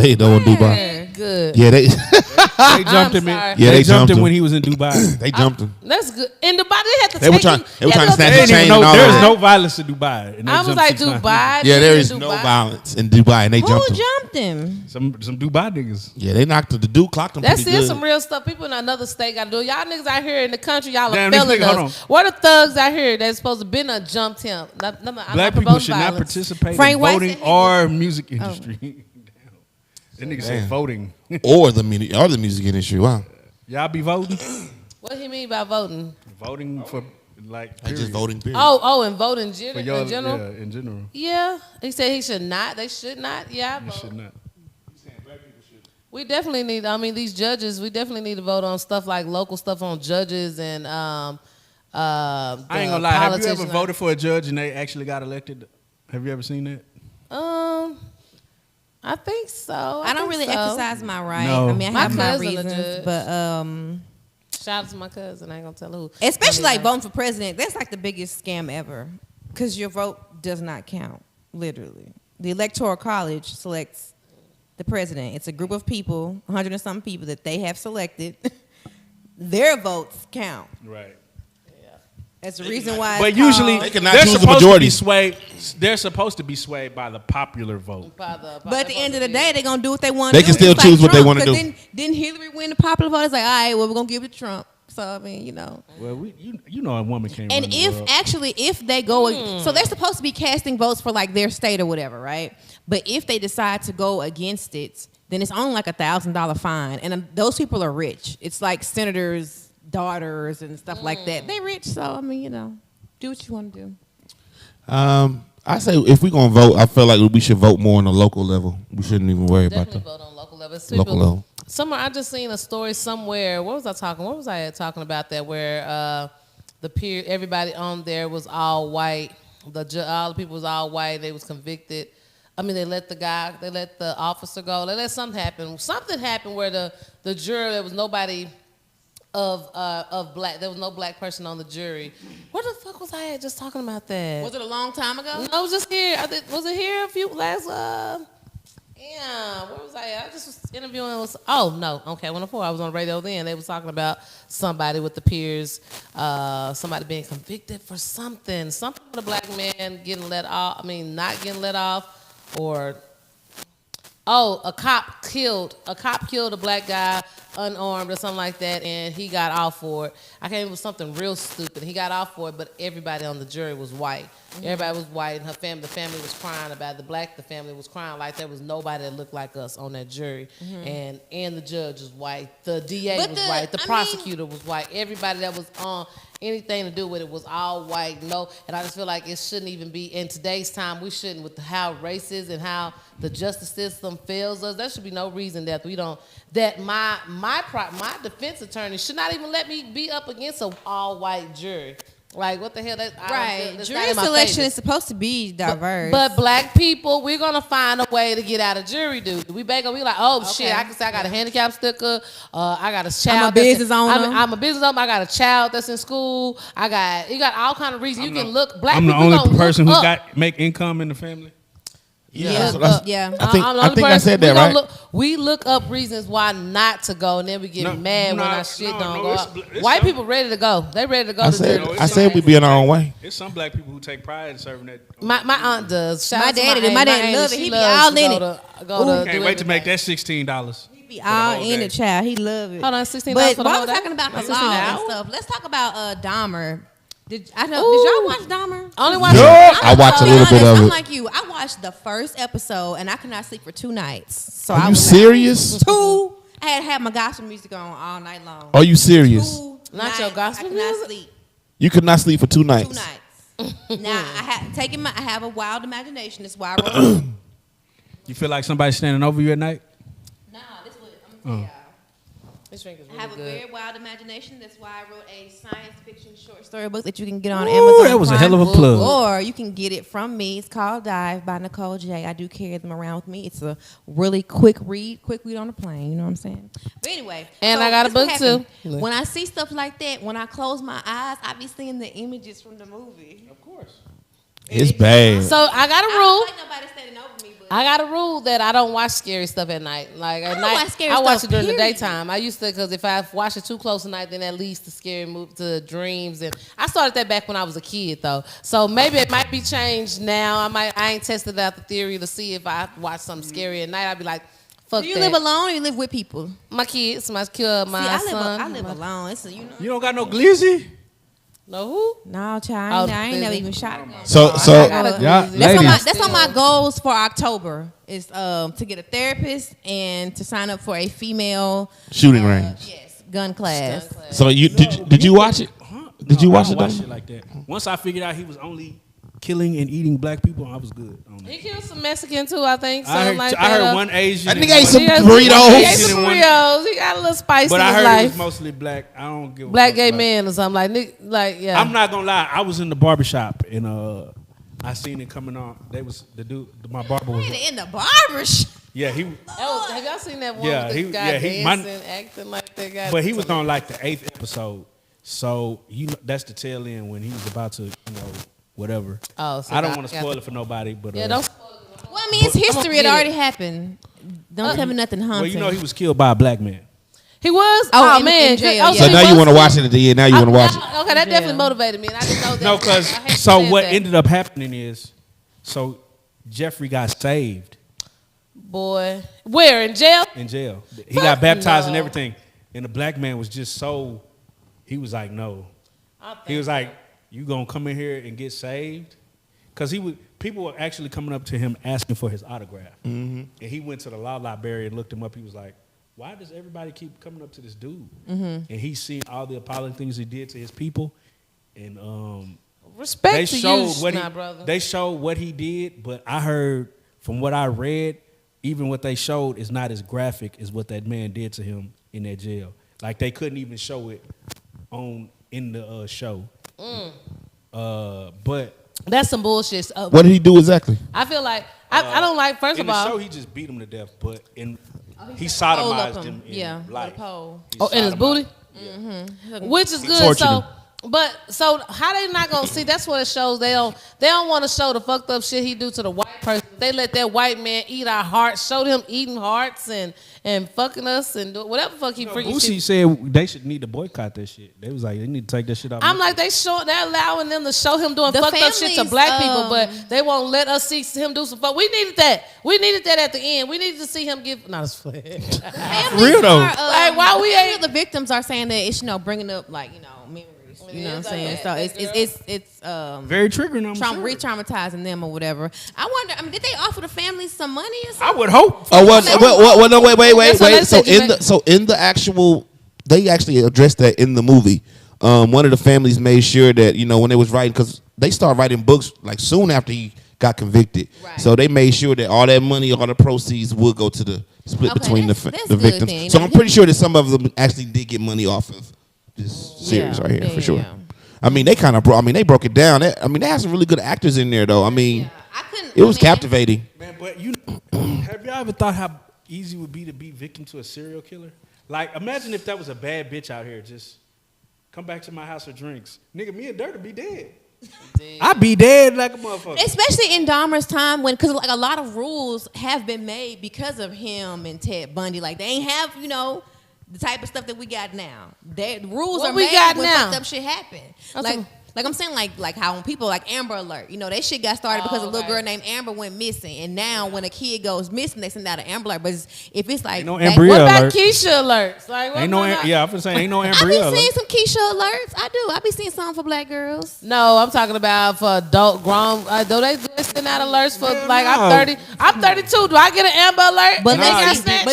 day though in Dubai. Good. Yeah, they They jumped him in. sorry. Yeah, they they jumped jumped him him. when he was in Dubai. they jumped him. That's good. In Dubai, they had to They were take trying- him- they were yeah, trying to snatch They his didn't chain even know and all there is that. no violence in Dubai. And they I was jumped like 6ix9ine. Dubai. Yeah, they there in is no Dubai. violence in Dubai, and they Who jumped him. jumped him? Some Dubai niggas. Yeah, they knocked the dude clocked him That's pretty good. some real stuff. People in another state got to do. Y'all niggas out here in the country, y'all are Damn, this failing nigga, hold us. What are thugs out here that's supposed to been jumped him? I'm Black not people promoting should not violence. participate Frank in White voting said he or music industry. Damn. That nigga said Damn. voting. or the music industry. Wow, Y'all be voting? What he mean by voting? Voting for like they just period. voting. Period. And voting For in your, general? Yeah, in general. Yeah. He said he should not. They should not. Yeah, I You vote. should not. We definitely need. I mean, these judges. We definitely need to vote on stuff like local stuff on judges and. I ain't gonna lie. Have you ever politicians. voted for a judge and they actually got elected? Have you ever seen that? I think so. I don't think really so. exercise my right. No. I mean, I My have my cousin a reasons, judge. but Shout out to my cousin. I ain't gonna tell who. Especially like voting for president. That's like the biggest scam ever. Because your vote does not count, literally. The Electoral College selects the president. It's a group of people, 100 and something people that they have selected. Their votes count. Right. That's the reason why. But usually They cannot they're choose the supposed to majority. be swayed. They're supposed to be swayed by the popular vote. But at the end of the day, they're gonna do what they want. They can still choose what they wanna do. Didn't Hillary win the popular vote? It's like, all right, well, we're gonna give it to Trump. So I mean, you know. Well, you know a woman can't. And run the if world. actually if they go, so they're supposed to be casting votes for like their state or whatever, right? But if they decide to go against it, then it's only like $1,000 fine, and those people are rich. It's like senators' daughters and stuff like that. They rich, so I mean, you know, do what you want to do. I say if we're gonna vote, I feel like we should vote more on the local level. We shouldn't even worry about Definitely that. vote on local level. Local level. Somewhere I just seen a story somewhere. What was I talking about that where the peer everybody on there was all white. All the people was all white. They was convicted. I mean, they let the officer go. They let something happen. Something happened where the jury, there was nobody of black. There was no black person on the jury. Where the fuck was I at just talking about that? Was it a long time ago? No, it was just here. Was it here a few last? Yeah, where was I at? I just was interviewing. Okay, when I was on the radio then. They was talking about somebody with the peers, somebody being convicted for something with a black man getting let off. I mean, not getting let off, or a cop killed a black guy unarmed or something like that, and he got off for it. I can't. It was something real stupid. He got off for it, but everybody on the jury was white. Everybody was white, and the family was crying about it. The family was crying like there was nobody that looked like us on that jury. And the judge was white. The DA was white. The prosecutor was white. Everybody that was on anything to do with it was all white. No, and I just feel like it shouldn't even be in today's time. We shouldn't, with how racist and how the justice system fails us. There should be no reason that we don't. That my defense attorney should not even let me be up against an all white jury. Like, what the hell? Right. Jury selection is supposed to be diverse. But black people, we're going to find a way to get out of jury duty. We like, shit, I can say I got a handicap sticker. I got a child. I'm a business owner. I'm a business owner. I got a child that's in school. You got all kind of reasons. You can look. Black I'm the people only person who Oh. make income in the family. Yeah. I think I said that, right? We look up reasons why not to go, and then we get mad when our shit don't go up. White people ready to go. They ready to go. I said we be in our own way. There's some black people who take pride in serving that. My aunt does. My daddy love it. He be all in it. Can't wait to make that $16. He be all in it, child. He love it. Hold on, $16 But for the while whole we're day? talking about the $16 law and stuff, let's talk about Dahmer. Did y'all watch Dahmer? Only watch I watched a little bit of I'm it. like you. I watched the first episode and I could not sleep for 2 nights. So Are you serious? 2. I had to have my gospel music on all night long. Are you serious? 2 Not your nights, gospel I could not music? sleep. You could not sleep for 2 nights. 2 nights. Now I have a wild imagination. That's why I wrote it. You feel like somebody's standing over you at night? Nah, this is what I'm gonna tell y'all. This drink is I really have a good. very wild imagination. That's why I wrote a science fiction short story book that you can get on Amazon. That was a Prime, hell of a plug. Or you can get it from me. It's called Dive by Nicole J. I do carry them around with me. It's a really quick read on the plane. You know what I'm saying? But anyway. And I got a this book, what too. happened. When I see stuff like that, when I close my eyes, I be seeing the images from the movie. Of course. It's bad. So I got a I rule. don't like nobody standing over me. But I got a rule that I don't watch scary stuff at night. Like at don't night, watch scary I watch stuff, it during the period. daytime. I used to, because if I watch it too close at night, then that leads to scary move to dreams. And I started that back when I was a kid, though. So maybe it might be changed now. I ain't tested out the theory to see if I watch something scary at night. I'd be like, fuck do you that. live alone or you live with people? My kids, my See, son. I live alone. It's You don't got no glizzy? No who? No, child. I ain't never even shot a gun. So Yeah, ladies. That's on my goals for October is to get a therapist and to sign up for a female shooting range. yes gun class. So did you watch it? Did you watch it? Watch shit like that. Once I figured out he was only killing and eating black people, I was good on that. He killed some Mexican too, I think. I heard, Like I that. heard one Asian. I and think I ate one- some He ate burritos. some burritos. He got a little spice But in I his heard it life. was mostly black. I don't give a Black fuck gay about it. man or something like yeah. I'm not gonna lie. I was in the barbershop and I seen it coming on. They was the dude. My barber was. In the barber shop. Yeah, he. have y'all seen that one Yeah, with he- this guy yeah, he- my- dancing, acting like But he was on like the 8th episode, so that's the tail end when he was about to, whatever. Oh, so I don't want to spoil it for nobody, but don't spoil it. Well, I mean, it's history. It already happened. Don't tell me nothing haunting. Well, he was killed by a black man. He was? Oh, man. in jail, So now you want to watch it at the end. Now you want to watch it. Okay, that definitely motivated me. And I didn't know that. No, because so what ended up happening is, so Jeffrey got saved. Boy. Where? In jail? In jail. He got baptized and everything. And the black man was just so, he was like, no. He was like, you going to come in here and get saved? Because people were actually coming up to him asking for his autograph. Mm-hmm. And he went to the law library and looked him up. He was like, why does everybody keep coming up to this dude? Mm-hmm. And he's seen all the appalling things he did to his people. And respect to you, brother. They showed what he did, but I heard from what I read, even what they showed is not as graphic as what that man did to him in that jail. Like they couldn't even show it in the show. But that's some bullshit. What did he do exactly? I feel like I don't like. First of all, in the show he just beat him to death, but he sodomized him in life. In his booty, which is good. So how they not gonna see? That's what it shows. They don't want to show the fucked up shit he do to the white person. They let that white man eat our hearts. Showed him eating hearts and fucking us and do whatever fuck he freaking Boosie shit. said they should need to boycott that shit. They was like, they need to take that shit off. I'm like, they're allowing them to show him doing fucked up shit to black people, but they won't let us see him do some fuck. We needed that. We needed that at the end. We needed to see him give. Not as flat. Real though. Like why we ain't the victims are saying that it's bringing up memories. You know what I'm saying? So it's very triggering. I'm sure. Re-traumatizing them or whatever. I wonder. I mean, did they offer the families some money or something? I would hope. Oh, well, no, wait. So in the actual, they actually addressed that in the movie. One of the families made sure that when they was writing, because they started writing books like soon after he got convicted. Right. So they made sure that all that money, all the proceeds would go to the split between the victims. Then. So I'm pretty sure that some of them actually did get money off of this series right here for sure. Yeah. I mean, they kind of they broke it down. They had some really good actors in there though. I mean, it was captivating. Man, but have y'all ever thought how easy it would be to be victim to a serial killer? Like, imagine if that was a bad bitch out here, just come back to my house for drinks. Nigga, me and Dirt would be dead. I'd be dead like a motherfucker. Especially in Dahmer's time because a lot of rules have been made because of him and Ted Bundy. Like, they ain't have, the type of stuff that we got now. The rules are made when fucked up shit happen. Like I'm saying, like how when people like Amber Alert, that shit got started because a little girl named Amber went missing, and now when a kid goes missing, they send out an Amber Alert. But if it's like, what about Keisha alerts? Like, ain't no, I'm just saying, ain't no Amber Alert. I be seeing some Keisha alerts. I do. I be seeing some for black girls. No, I'm talking about for adult grown. Do they send out alerts for I'm 32. Do I get an Amber Alert? But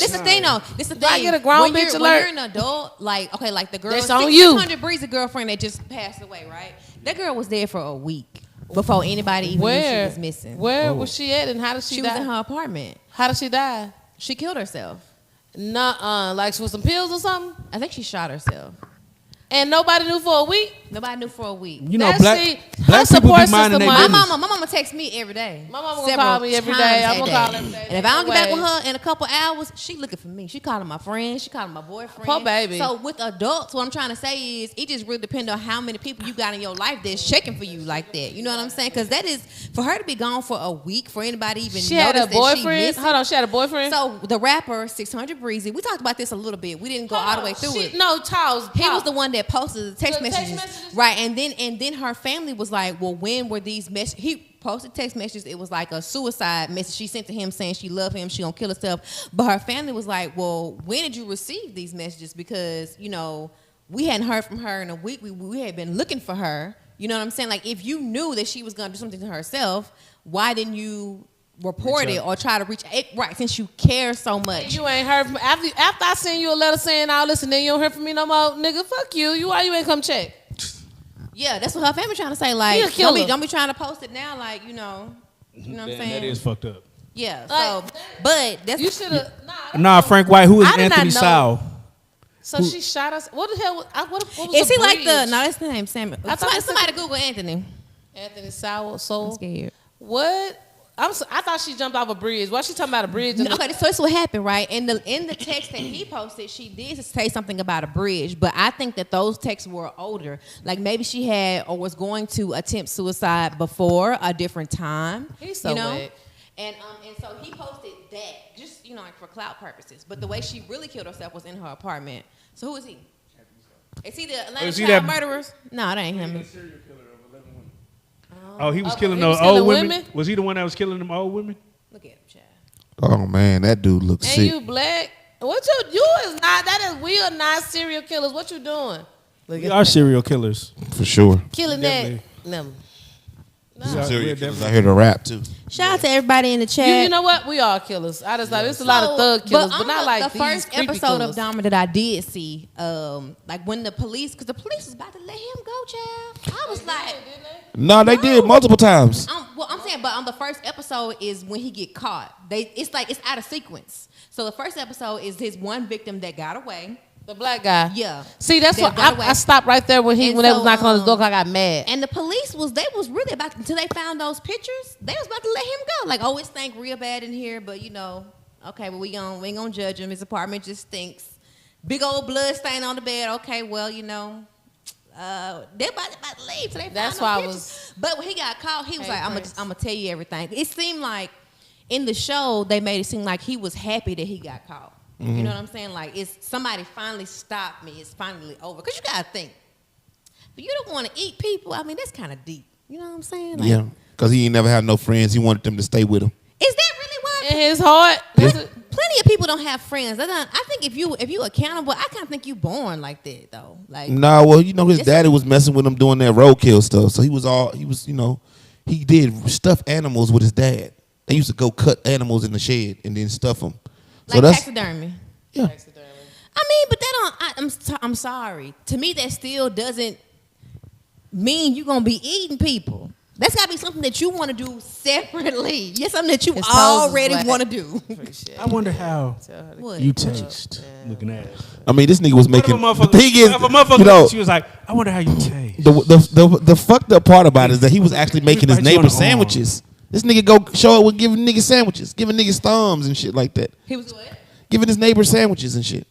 it's the thing though. This the thing. Do I get a grown bitch alert? When you're an adult, like the girl, that's on you. 600 Breezy girlfriend that just passed away, right? That girl was there for a week before anybody even knew she was missing. Where was she at, and how did she die? She was in her apartment. How did she die? She killed herself. Nuh-uh. Like with some pills or something? I think she shot herself. And nobody knew for a week? Nobody knew for a week. Black people be minding their business. My mama texts me every day. My mama gonna call me every day. I'm gonna call every day. And if I don't get back with her in a couple hours, she looking for me. She calling my friends. She calling my boyfriend. Poor baby. So with adults, what I'm trying to say is it just really depends on how many people you got in your life that's checking for you like that. You know what I'm saying? Because that is, for her to be gone for a week, for anybody even she had a boyfriend? She had a boyfriend? So the rapper, 600 Breezy, we talked about this a little bit. We didn't go all the way through it. No, Charles. He was the one that posted the text messages. Right, and then her family was like, well, when were these messages? He posted text messages. It was like a suicide message she sent to him saying she loved him, she gonna kill herself. But her family was like, well, when did you receive these messages? Because, we hadn't heard from her in a week. We had been looking for her. You know what I'm saying? Like, if you knew that she was gonna do something to herself, why didn't you report it or try to reach it? Right, since you care so much. You ain't heard from after I send you a letter saying all this and then you don't hear from me no more, nigga, fuck you. Why you ain't come check? Yeah, that's what her family trying to say. Like, don't be trying to post it now. Like, you know what I'm saying? That is fucked up. Yeah. So, but that's you should have. Nah, Frank White. Who is Anthony Sowell? So she shot us. What the hell? What was is the he bridge? like the? No, that's the name. Samuel. I thought somebody Google Anthony. Anthony Sowell. Soul. I'm scared. What? I thought she jumped off a bridge. Why she talking about a bridge? Okay, so that's what happened, right? In the text that he posted, she did say something about a bridge, but I think that those texts were older. Like maybe she had or was going to attempt suicide before a different time. He's so wet. And so he posted that just like for clout purposes. But the way she really killed herself was in her apartment. So who is he? Is he the Atlanta child murderers? No, that ain't him. Oh, he was killing those old women? Was he the one that was killing them old women? Look at him, child. Oh man, that dude looks And sick. you black? What you is not? That is we are not serial killers. What you doing? We are serial killers. For sure. Killing Definitely. that? No. Some serial killers out here to rap too. Shout out to everybody in the chat. You know what? We are killers. I just like it's a lot of thug killers, but not like the these first creepy episode killers. of Dahmer that I did see. Like when the police was about to let him go, child. I was like, No, they did multiple times. I'm saying, but on the first episode is when he get caught. It's out of sequence. So the first episode is his one victim that got away. The black guy. Yeah. See, that's That what got away. I stopped right there when they was knocking on his door. I got mad. And the police was really about until they found those pictures. They was about to let him go. Like, oh, it stank real bad in here, but okay, well we ain't gonna judge him. His apartment just stinks. Big old blood stain on the bed. Okay, well they're about to leave. So they That's found why those I pictures. was. But when he got caught, he was Hey, like, I'm Prince. gonna tell you everything. It seemed like in the show they made it seem like he was happy that he got caught. Mm-hmm. You know what I'm saying? Like it's somebody finally stopped me. It's finally over. Cause you gotta think. But you don't want to eat people. I mean, that's kind of deep. You know what I'm saying? Like, Yeah, because he ain't never had no friends. He wanted them to stay with him. Is that really why? In his heart. Plenty of people don't have friends. I think if you accountable, I kind of think you born like that though. Like Nah, well, his daddy was messing with him doing that roadkill stuff. So he did stuff animals with his dad. They used to go cut animals in the shed and then stuff them. So like that's taxidermy. yeah. I mean, but that don't. I'm sorry. To me, that still doesn't mean you're gonna be eating people. That's gotta be something that you want to do separately. Yes, something that you His toes is already black. want to do. I wonder how What? you taste looking at it. I mean, this nigga was making. What The thing is, if a motherfucker, she was like, I wonder how you taste. the fucked up part about it is that he was actually making his Bite you on neighbor the arm. sandwiches. This nigga go show up with giving niggas sandwiches, giving niggas thumbs and shit like that. He was what? Giving his neighbor sandwiches and shit.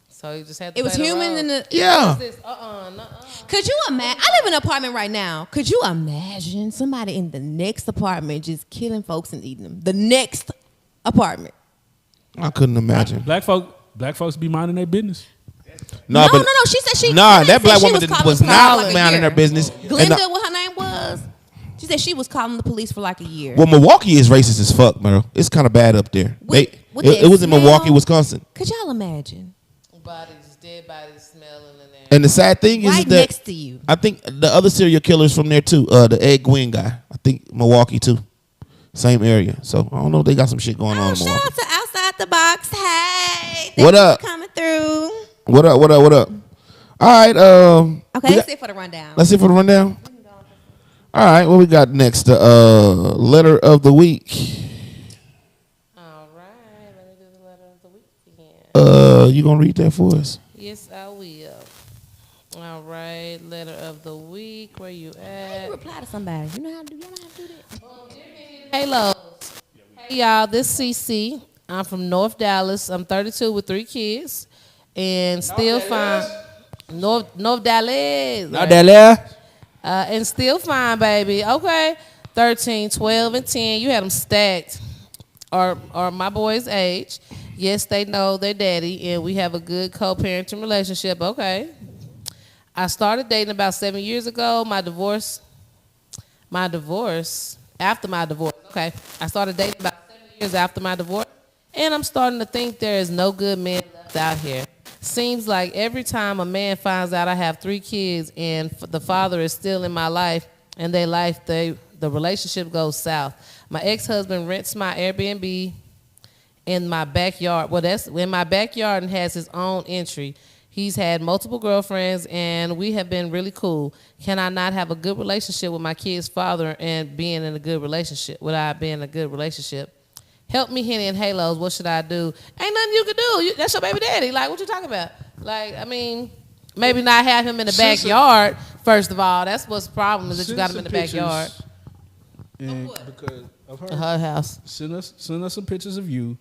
So he just had to It was play the human role. in the. Yeah. What's this? Nuh-uh. Could you imagine? I live in an apartment right now. Could you imagine somebody in the next apartment just killing folks and eating them? The next apartment. I couldn't imagine. Black folks be minding their business. No. She said she. Nah, Glenn that said black she woman calling was the police not for like a minding year. her business. Glenda, what her name was? She said she was calling the police for like a year. Well, Milwaukee is racist as fuck, bro. It's kind of bad up there. With It was in that Milwaukee, smell? Wisconsin. Could y'all imagine? Dead bodies smelling in there. And the sad thing is Right that next to you. I think the other serial killers from there too. The Ed Gwynn guy. I think Milwaukee too. Same area. So I don't know. They got some shit going on in Shout Milwaukee. out to Outside the Box. Hey, What thank you up? for coming through. What up? All right. Okay, that's it for the rundown. Let's see for the rundown. All right. What we got next? Letter of the week. All right, let me do the letter of the week again. You gonna read that for us? Yes, I will. All right, letter of the week. Where you How at? you reply to somebody? You know how to do that? Halos. Hey y'all, this CC. I'm from North Dallas. I'm 32 with 3 kids, and still fine. North Dallas. Not that there. And still fine, baby. Okay, 13, 12, and 10. You had them stacked, or my boy's age. Yes, they know their daddy, and we have a good co-parenting relationship. Okay. I started dating about 7 years ago. After my divorce. Okay. I started dating about 7 years after my divorce, and I'm starting to think there is no good men left out here. Seems like every time a man finds out I have 3 kids and the father is still in my life and the relationship goes south. My ex-husband rents my Airbnb in my backyard. Well, that's in my backyard and has his own entry. He's had multiple girlfriends, and we have been really cool. Can I not have a good relationship with my kid's father and being in a good relationship? Would I be in a good relationship? Help me, Henny and Halos. What should I do? Ain't nothing you can do. That's your baby daddy. Like, what you talking about? Like, I mean, maybe not have him in the backyard, first of all. That's what's the problem is that you got him in the backyard. And because of her, Her house. send us some pictures of you,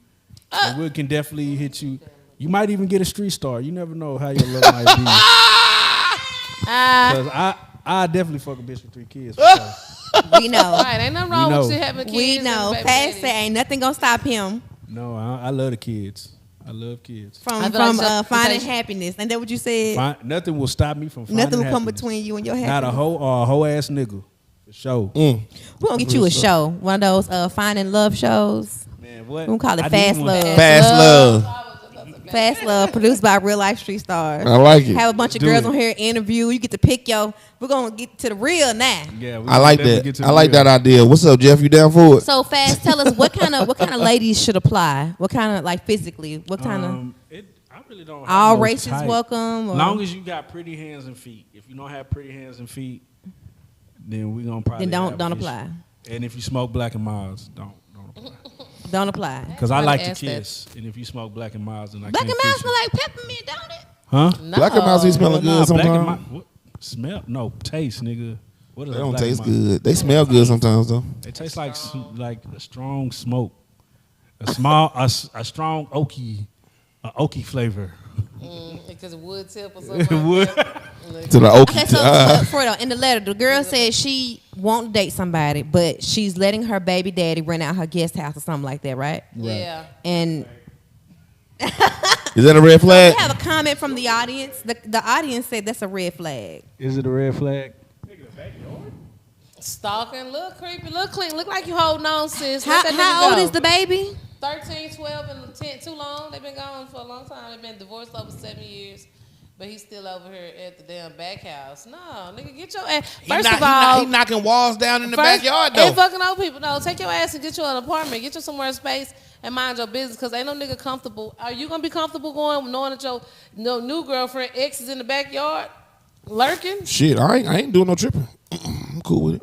and we can definitely hit you. You might even get a street star. You never know how your love might be. Because I definitely fuck a bitch with 3 kids. For sure. We know. Right, ain't nothing wrong with you having kids. We know. and baby Fast daddy. say ain't nothing gonna stop him No, I love the kids. I love kids. from I feel like some- finding happiness. Ain't that what you said? Nothing will stop me from finding Nothing will come happiness. between you and your Not happiness. a hoe or a hoe ass nigga. For sure. We're gonna get you a show. One of those finding love shows. Man, what? We're gonna call it I Fast need one. Love. Fast love. Fast Love, produced by Real Life Street Stars. I like it. Have a bunch of Do girls it. on here interview. You get to pick We're gonna get to the real now. Yeah, we I like definitely that. get to I the like real. that idea. What's up, Jeff? You down for it? So Fast, tell us what kind of ladies should apply? What kind of like physically? What kind of I really don't have all no races type. welcome? Or? Long as you got pretty hands and feet. If you don't have pretty hands and feet, then we gonna probably Then have don't an apply. issue. And if you smoke Black and Milds, don't apply. Don't apply. Because I Somebody like to asked that. kiss, and if you smoke Black and Milds, then I Black can't and Mild kiss smell you. like peppermint, don't it? Huh? No. Black and Mouse be smelling Nah, good Black and sometimes. Mild- what? Smell? No, taste, nigga. What is They a don't Black taste and Mild? good. They smell good sometimes though. They taste like a strong smoke, a strong oaky flavor. Because of wood tip or something. Wood. To the oaky. Okay, so for real, in the letter, the girl said she won't date somebody, but she's letting her baby daddy rent out her guest house or something like that, right? Yeah. And Is that a red we flag? have a comment from the audience. The audience said that's a red flag. Is it a red flag? Stalking, look creepy, look clean, look like you holding on, sis. Let that How nigga old go. is the baby? 13, 12, and 10, too long. They've been gone for a long time. They've been divorced over 7 years. But he's still over here at the damn back house. No, nigga, get your ass. First of all, he knocking walls down in the first- backyard Ain't though. fucking old people. No, take your ass and get you an apartment. Get you somewhere space and mind your business. Because ain't no nigga comfortable. Are you going to be comfortable going knowing that your new girlfriend ex is in the backyard lurking? Shit, I ain't doing no tripping. I'm cool with it.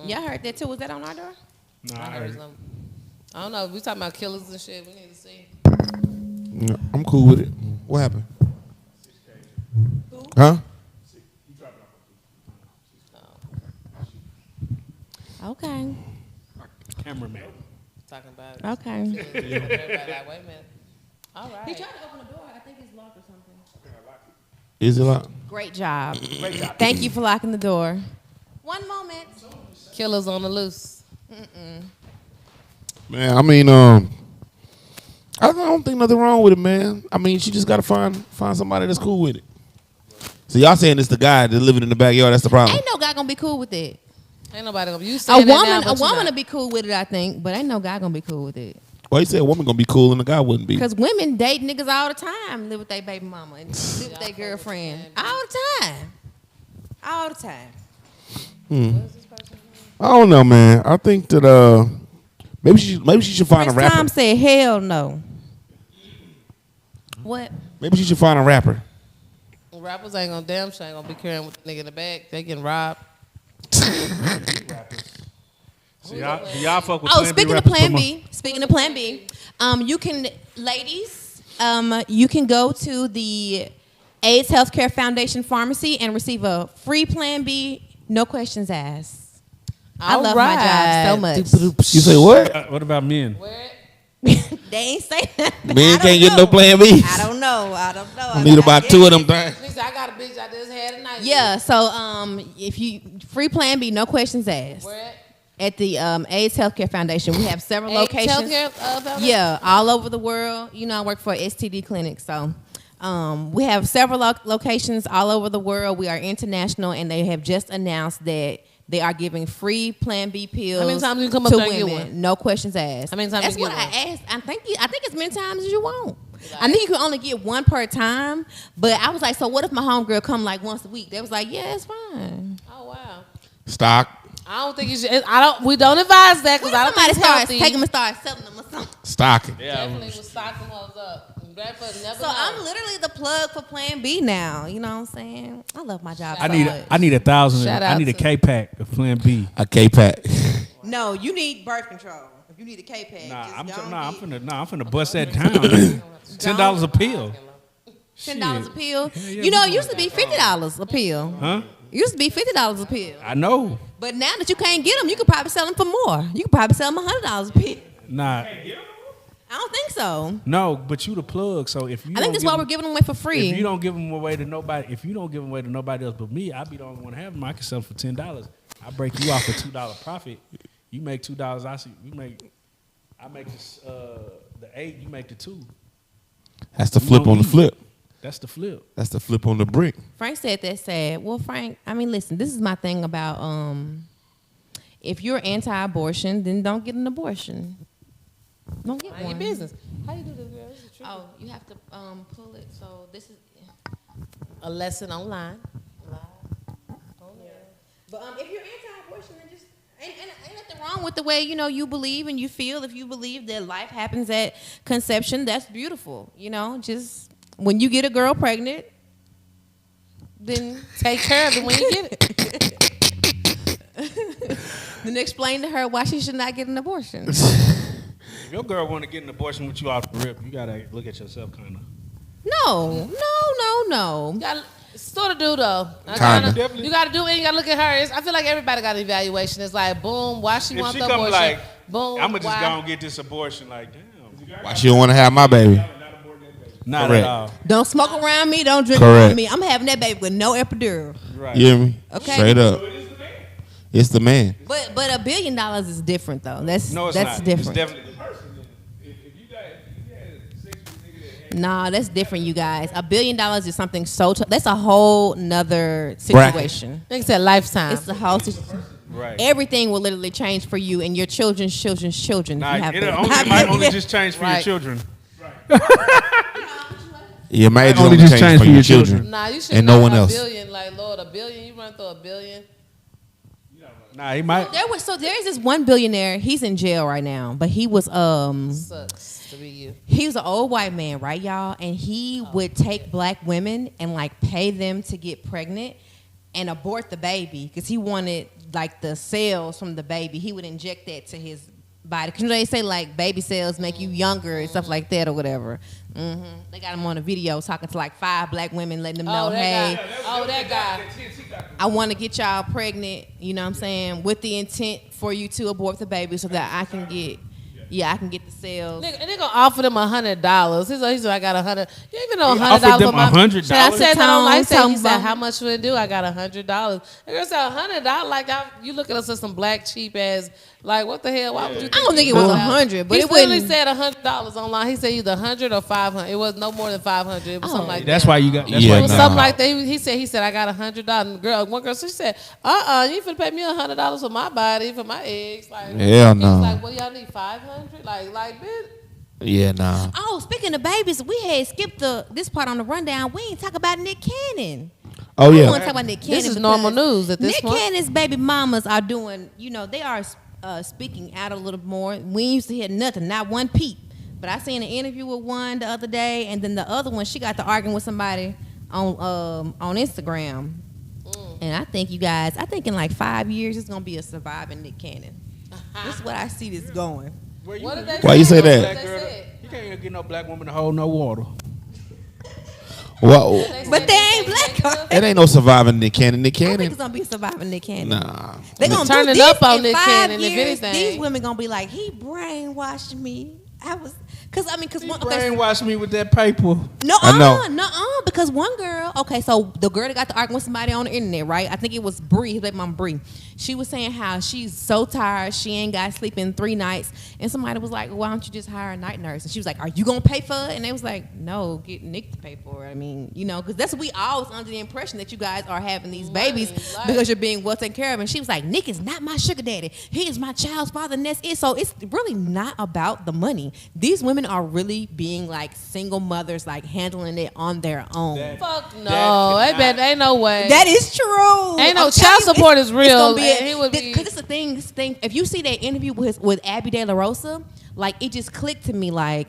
Y'all heard that too. Was that on our door? No, I heard something. I don't know. We talking about killers and shit. We need to see. Yeah, I'm cool with it. What happened? Huh? Okay. cameraman. Talking about it. Okay. Everybody like, wait a minute. All right. He tried to open the door. I think it's locked or something. Is it like? Great job. Thank you for locking the door. One moment. Killers on the loose. Man, I mean, I don't think nothing wrong with it, man. I mean, she just gotta find somebody that's cool with it. So y'all saying it's the guy that living in the backyard? That's the problem. Ain't no guy gonna be cool with it. Ain't nobody gonna. You A saying that now, woman, but you will not. be cool with it, I think, but ain't no guy gonna be cool with it. Well, he said a woman gonna be cool and the guy wouldn't be. Because women date niggas all the time, live with their baby mama and live with their girlfriend all the time, all the time. I don't know, man. I think that maybe she should find a First rapper. time said hell no. What? Maybe she should find a rapper. Rappers ain't gonna damn sure ain't gonna be carrying with the nigga in the back. They getting robbed. So y'all fuck with Oh, Plan B speaking of rappers Plan for B, you can, ladies, you can go to the AIDS Healthcare Foundation pharmacy and receive a free Plan B, no questions asked. I love my job so much. You say what? What about men? Where? They ain't say nothing. Men I can't don't get no know. Plan B's. I don't know. I need about two of them things. Listen, I got a bitch I just had tonight. Yeah, so if you free Plan B, no questions asked. Where? At the AIDS Healthcare Foundation, we have several locations. Healthcare, Foundation? Yeah, all over the world. You know, I work for an STD clinic, so we have several locations all over the world. We are international, and they have just announced that they are giving free Plan B pills. How many times you come up to there and get women? one? No questions asked. How many times That's you what get I asked. I think as many times as you want. I think you can only get one per time. But I was like, so what if my homegirl come like once a week? They was like, yeah, it's fine. Oh wow. Stock. I don't think you should. We don't advise that because I don't think Somebody it's starts healthy. take them and start selling them or something. Stocking. Definitely would stock them hoes up. Bradford never So know. I'm literally the plug for Plan B now. You know what I'm saying? I love my job. I so need much. 1,000. Shout I out need a to- K-pack of Plan B. A K-pack. No, you need birth control. If you need a K-pad, I'm just finna bust that down. $10 a pill. $10 a pill. Yeah, You know, it we used to be $50 a pill. Huh? It used to be $50 a pill. I know. But now that you can't get them, you could probably sell them for more. You could probably sell them $100 a piece. Nah. I don't think so. No, but you the plug. So if you, I think that's why we're giving them away for free. If you don't give them away to nobody, else but me, I be the only one to have them. I can sell them for $10. I break you off a $2 profit. You make $2. I make this, the 8. You make the 2. That's the flip on the flip. That's the flip. That's the flip on the brick. Frank said that's sad. Well, Frank, I mean, listen, this is my thing about if you're anti-abortion, then don't get an abortion. Don't get one. Your business. How you do this, girl? This is tricky. Oh, you have to pull it. So this is A lesson online. But if you're anti-abortion, then just ain't nothing wrong with the way you believe and you feel. If you believe that life happens at conception, that's beautiful. Just when you get a girl pregnant, then Take care of it when you get it. then explain to her why she should not get an abortion. If your girl want to get an abortion with you off the rip, you gotta look at yourself, kind of. No. You gotta, sort of do though. Kinda. You gotta do it. You gotta look at her. I feel like everybody got an evaluation. It's like, boom, why she If want she the come abortion? like, boom, I'ma just why? go and get this abortion. Like, damn. Why she don't want to have my baby? Not Correct. at all. Don't smoke around me. Don't drink Correct. around me. I'm having that baby with no epidural. Right. You hear me? Okay. Straight up. It's the man. But $1 billion is different though. That's No, it's that's not. different. It's definitely. Nah, that's different, you guys. $1 billion is something so. That's a whole nother situation. I think it's a lifetime. It's the whole situation. Right. Everything will literally change for you and your children's children's children. Nah, if you have it that. might only just change for your Right. children. Your marriage Only only just change change for your children. Nah, you should And no one a else. billion. Like, Lord, $1 billion. You run through $1 billion. Nah, he might. There's this one billionaire. He's in jail right now, but he was Sucks to be you. he was an old white man, right, y'all? And he would take black women and like pay them to get pregnant and abort the baby because he wanted like the cells from the baby. He would inject that to his body. Because they say like baby cells make you younger and stuff like that or whatever. They got him on a video talking to like 5 black women, letting them know, hey, That guy. I want to get y'all pregnant, you know what I'm saying, with the intent for you to abort the baby so that I can get the cells. Nigga, and they gonna offer them $100. He's like, I got $100. You even know He $100 offered them for my $100? Shit, I said that on live. He said, Talking how much would it do? I got $100. The girl said $100. Like you look at us as some black cheap ass. Like what the hell? Why would you? I don't think it was 100, but he it literally wouldn't. said $100 online. He said either 100 or 500. It was no more than 500. It was something like That's that. why you got. That's Yeah, why It you was nah. something like that. He said I got $100. And one girl, she said, you ain't finna pay me $100 for my body, for my eggs. Like, Hell he no. was like, well, y'all need 500. Like, bitch. Yeah, nah. Oh, speaking of babies, we had skipped this part on the rundown. We ain't talk about Nick Cannon. Oh I yeah. want to talk about Nick Cannon. This is because normal news at this Nick point. Cannon's baby mamas are doing, they are speaking out a little more. We ain't used to hear nothing, not one peep. But I seen an interview with one the other day, and then the other one, she got to arguing with somebody on Instagram. And I think in like 5 years, it's gonna be a surviving Nick Cannon. This is what I see this going. What did they Why you say that? What they said? You can't even get no black woman to hold no water. Well, But they ain't black. it ain't no surviving Nick Cannon. Nick I think Cannon. it's gonna be surviving Nick Cannon. Nah. They gonna Turn do it this up on in Nick 5 Cannon, if years, anything. these women gonna be like, he brainwashed me. Because He one, brainwashed me with that paper. I know. because one girl, okay, so the girl that got to arguing with somebody on the internet, right? I think it was Bree, his baby mom Bree. She was saying how she's so tired, she ain't got sleep in 3 nights. And somebody was like, why don't you just hire a night nurse? And she was like, are you gonna pay for it? And they was like, no, get Nick to pay for it. I mean, because that's what we always under the impression that you guys are having these babies because you're being well taken care of. And she was like, Nick is not my sugar daddy. He is my child's father, and that's it. So it's really not about the money. These women are really being like single mothers, like handling it on their own. Fuck no. Ain't no way. That is true. Ain't no I'm telling child you, support is real, Because and he would be- it's the thing. If you see that interview with Abby De La Rosa, like it just clicked to me, like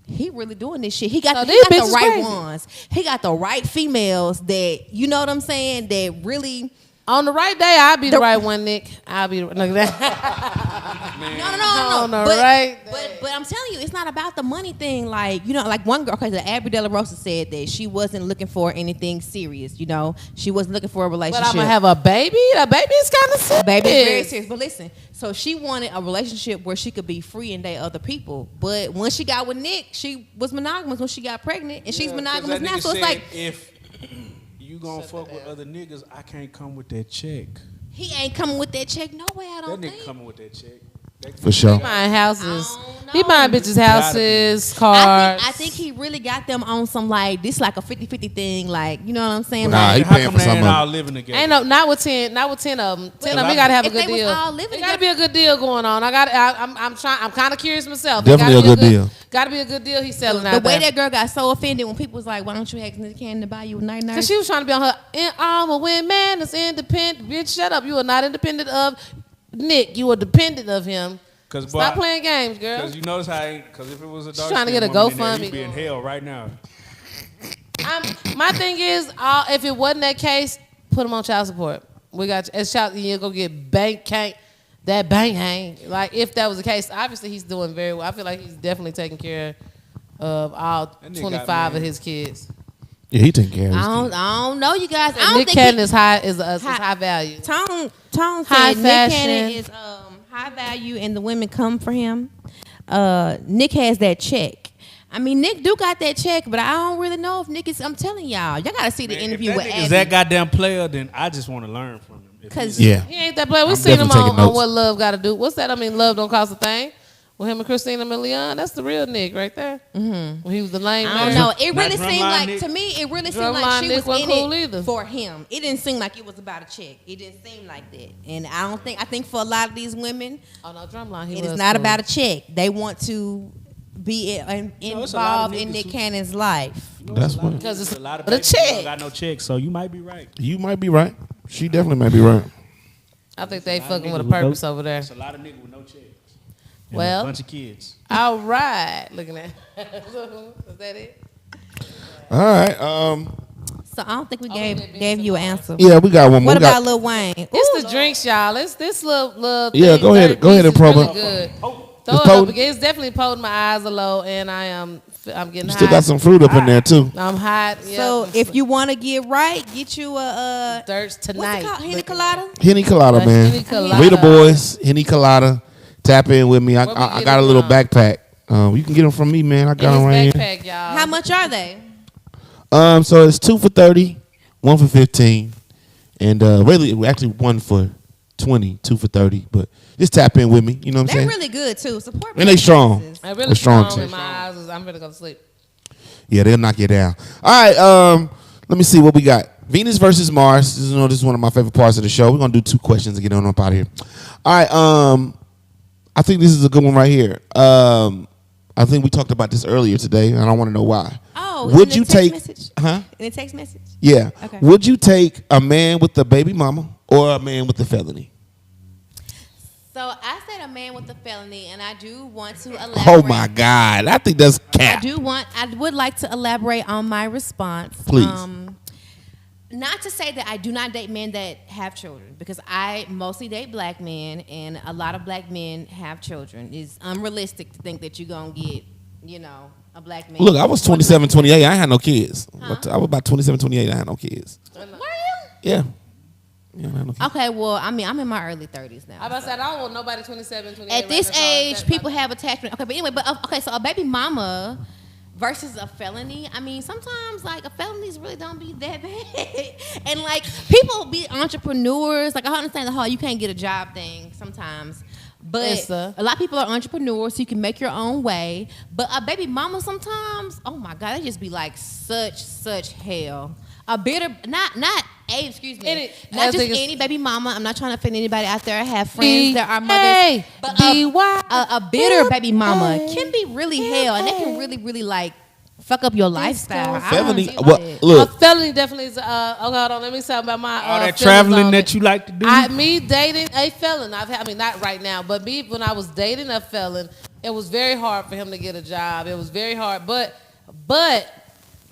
he really doing this shit. He got these the bitches right crazy. ones. He got the right females that you know what I'm saying. That really. On the right day, I'll be the right one, Nick. I'll be look at that. No, But, right? but I'm telling you, it's not about the money thing. Like, you know, like one girl, okay, the Abby De La Rosa said that she wasn't looking for anything serious. You know, she wasn't looking for a relationship. But I'm gonna have a baby. A baby is kind of serious. Baby is very serious. But listen, so she wanted a relationship where she could be free and date other people. But when she got with Nick, she was monogamous when she got pregnant, and she's monogamous now. So it's like, if you gonna fuck with other niggas, I can't come with that check. he ain't coming with that check. No way, I don't That nigga think. coming with that check. For sure. He buying houses. I don't know. He buying bitches houses, cars. I think he really got them on some like this, like a 50-50 thing. Like, you know what I'm saying? Nah, Like, he How paying come for they some ain't of all it. living together? Ain't no, not with 10 of them. 10 of them, we gotta have a if good they was deal. all living It gotta be a good deal going on. I'm kind of curious myself. It Definitely gotta a be good deal. Gotta be a good deal he's selling the out way there. that girl got so offended when people was like, "Why don't you ask Nick Cannon to buy you a 99?" Cause she was trying to be on her. I'm a woman that's independent. Bitch, shut up. You are not independent of Nick. You are dependent of him. Stop playing games, girl. Because you notice how, because if it was a dark trying to get a GoFundMe he'd be in hell right now. My thing is, if it wasn't that case, put him on child support. We got as child, you're gonna get bank hang. Like if that was the case, obviously he's doing very well. I feel like he's definitely taking care of all 25 of his kids. Yeah, he taking care of his I don't know, you guys. I don't Nick think Cannon is high value. Tone High said Nick fashion. Cannon is high value, and the women come for him. Nick has that check. I mean, Nick do got that check, but I don't really know if Nick is. I'm telling y'all gotta see the interview if with that Abby. nigga's that goddamn player, then I just want to learn from him. If 'Cause- he's- Yeah. He ain't that player. We I'm seen him definitely on taking notes. What Love Got to Do. What's that? I mean, Love Don't Cost a Thing. With him and Christina Milian, that's the real Nick right there. Mm-hmm. When he was the lame I don't man. know. It really Not seemed Drumline like Nick. to me. It really seemed Drumline like she Nick was wasn't in cool it either. for him. It didn't seem like it was about a check. It didn't seem like that. And I think for a lot of these women, Oh no, Drumline. it is not about a check. They want to be it's a lot of involved in niggas Nick who- Cannon's life. That's what. Because it's a lot of but a baby people check. don't got no check, so you might be right. You might be right. She definitely might be right. I think they A lot of fucking niggas with a with no- purpose over there. It's a lot of niggas with no checks. And Well- a bunch of kids. All right, looking at. Is that it? All right. So I don't think we gave you an answer. Yeah, we got one more. What We got- about Lil Wayne? It's the drinks, y'all. It's this little. Yeah, thing, go ahead. third Go ahead piece and probe is it. really good. It's Throw it up potent? again. It's definitely potent. My eyes are low, and I'm getting You hot. still got some fruit up in there too. I'm hot. So if you want to get right, get you a thirst what's tonight. it called? Henny Colada. Henny Colada, That's man. Henny Colada. We the boys. Henny Colada. Tap in with me. I Where we got get a it little from? backpack. You can get them from me, man. I got them right In his here. backpack, y'all. How much are they? So it's 2 for 30, 1 for 15, and really actually 1 for 20, 2 for 30. But just tap in with me. You know what I'm They're saying? really good too. Support. And they strong. businesses. I really They're strong strong too. in my eyes. I'm ready to go to sleep. Yeah, they'll knock you down. All right. Let me see what we got. Venus versus Mars. This is one of my favorite parts of the show. We're gonna do 2 questions to get on up out of here. All right. I think this is a good one right here. I think we talked about this earlier today, and I want to know why. Oh, would in the you text take? message? Huh? In a text message. Yeah. Okay. Would you take a man with a baby mama or a man with a felony? So I said a man with a felony, and I do want to elaborate. Oh my God! I think that's cap. I would like to elaborate on my response. Please. Not to say that I do not date men that have children, because I mostly date black men, and a lot of black men have children. It's unrealistic to think that you're going to get, a black man. Look, I was 27, 28. I ain't had no kids. But I was about 27, 28. I had no kids. Were you? Yeah. Yeah, I had no kids. Okay, well, I mean, I'm in my early 30s now. I about to say, I don't want nobody 27, 28. At this right now, age, so people have attachment. Okay, but anyway, okay, so a baby mama versus a felony. I mean, sometimes like a felonies really don't be that bad, and like people be entrepreneurs. Like I understand the whole you can't get a job thing sometimes, but Yes, sir. a lot of people are entrepreneurs, so you can make your own way. But a baby mama sometimes, oh my God, they just be like such hell. A bitter, not excuse me, not just any baby mama. I'm not trying to offend anybody out there. I have friends that are mothers, but a bitter baby mama can be really hell, and they can really like fuck up your lifestyle. I don't Felony. do Well, that. look. A felony definitely is. Hold on. Let me talk about my. All that feelings traveling on that it. you like to do. Me dating a felon. Not right now, but me when I was dating a felon, it was very hard for him to get a job. It was very hard, but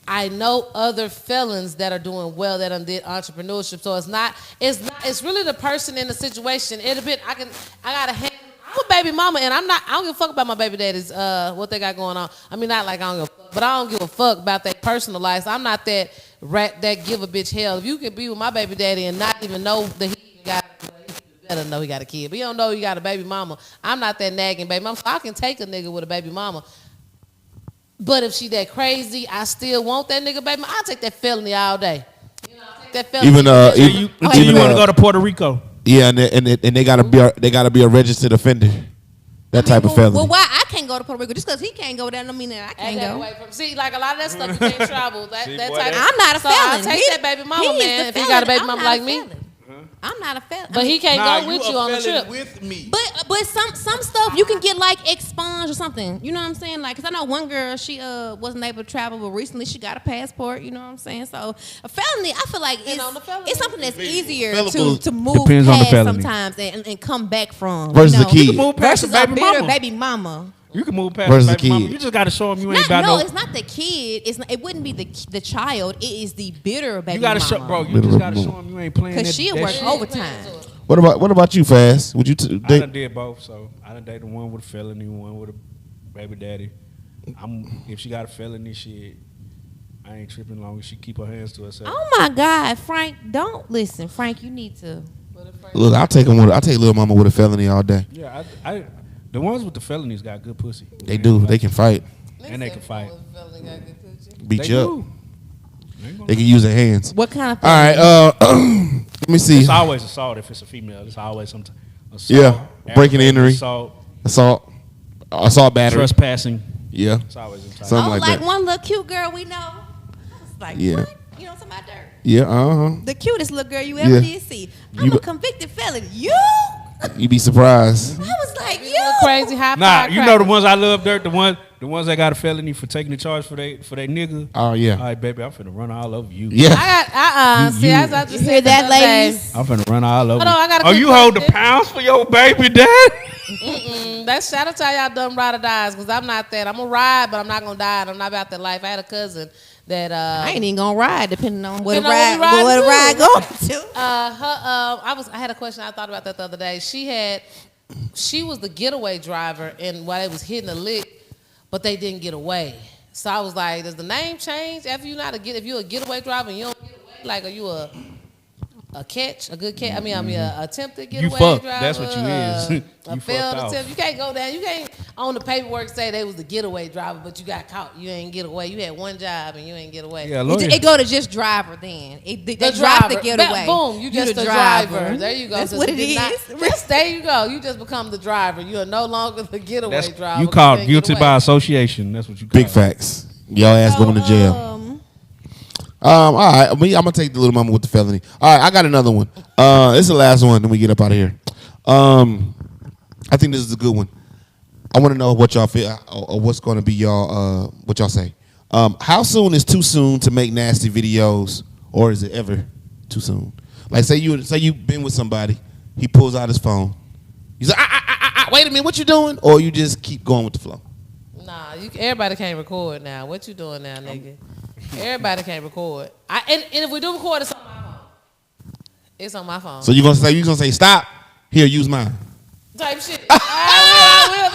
I know other felons that are doing well that did entrepreneurship. So it's really the person in the situation. I gotta handle. I'm a baby mama, and I don't give a fuck about my baby daddies, what they got going on. I mean, not like I don't give a fuck, but I don't give a fuck about their personal lives. I'm not that rat that give a bitch hell. If you can be with my baby daddy and not even know that he even got, he better know he got a kid, but you don't know he got a baby mama. I'm not that nagging baby mama. So I can take a nigga with a baby mama. But if she that crazy, I still want that nigga baby mama. I'll take that felony all day. You know, I'll take that felony. Until you want to go to Puerto Rico. Yeah, and they gotta be a registered offender. That type of felony. Well, why I can't go to Puerto Rico? Just because he can't go there, don't mean that I can't go. See, like a lot of that stuff you can't travel. That type. I'm not a felon. I'll take that baby mama, man. If he got a baby mama like me. I'm not a felon. But he can't go with you on the trip. With me. But some stuff you can get like expunged or something. You know what I'm saying? Like, cause I know one girl, she wasn't able to travel, but recently she got a passport. You know what I'm saying? So a felony, I feel like it's something that's easier to move past sometimes and come back from. Versus the kid. You can move past versus a bitter baby mama. You can move past versus the baby kid. mama. You just got to show him you ain't got no. It's not the kid. It wouldn't be the child. It is the bitter baby mama. You got to show, bro. You just got to show him you ain't playing. Cause she'll work overtime. What about you, Fast? Would you? I done did both. So I done dated one with a felony, one with a baby daddy. If she got a felony, shit, I ain't tripping long as she keep her hands to herself. Oh my God, Frank! Don't listen, Frank. You need to. Look, I'll take little mama with a felony all day. Yeah, the ones with the felonies got good pussy. They do. They can fight. And they can fight. Beat you up. They can use their hands. What kind of? All right. Let me see. It's always assault if it's a female. It's always something. Yeah, breaking and entering, assault, battery, trespassing. Yeah, it's always something like that. One little cute girl we know. I was like, what? You know, somebody dirt. Yeah, The cutest little girl you ever did see. I'm a convicted felon. You be surprised. I was like, crazy high. Nah, you know the ones I love, Dirt. The ones that got a felony for taking the charge for they nigga. Oh yeah. All right, baby, I'm finna run all over you. Yeah. See, as I just said that, ladies. I'm finna run all over. You. You hold the pounds for your baby daddy? That's shout out to y'all dumb ride or dies, because I'm not that. I'm gonna ride, but I'm not gonna die. And I'm not about that life. I had a cousin that I ain't even gonna ride, depending on where the ride going to. I had a question. I thought about that the other day. She was the getaway driver, and while they was hitting a lick, but they didn't get away. So I was like, does the name change after if you're a getaway driver and you don't get away? Like, are you a good catch? I mean, attempted getaway driver. That's what you is. A failed attempt. You can't go down. You can't on the paperwork say they was the getaway driver, but you got caught. You ain't get away. You had one job and you ain't get away. Yeah, it go to just driver then. They drop the getaway. Boom, you just the driver. There you go. That's what it is. There you go. You just become the driver. You are no longer the getaway driver. You called guilty by association. That's what you call Big facts. Y'all ass going to jail. All right, I'm gonna take the little mama with the felony. All right, I got another one. This is the last one, then we get up out of here. I think this is a good one. I want to know what y'all feel, or what's going to be y'all, what y'all say. How soon is too soon to make nasty videos, or is it ever too soon? Like, say you've been with somebody, he pulls out his phone. He's like, wait a minute, what you doing? Or you just keep going with the flow? Nah, everybody can't record now. What you doing now, nigga? Everybody can't record. And if we do record, it's on my phone. It's on my phone. So you gonna say stop? Here, use mine. Type shit. I will.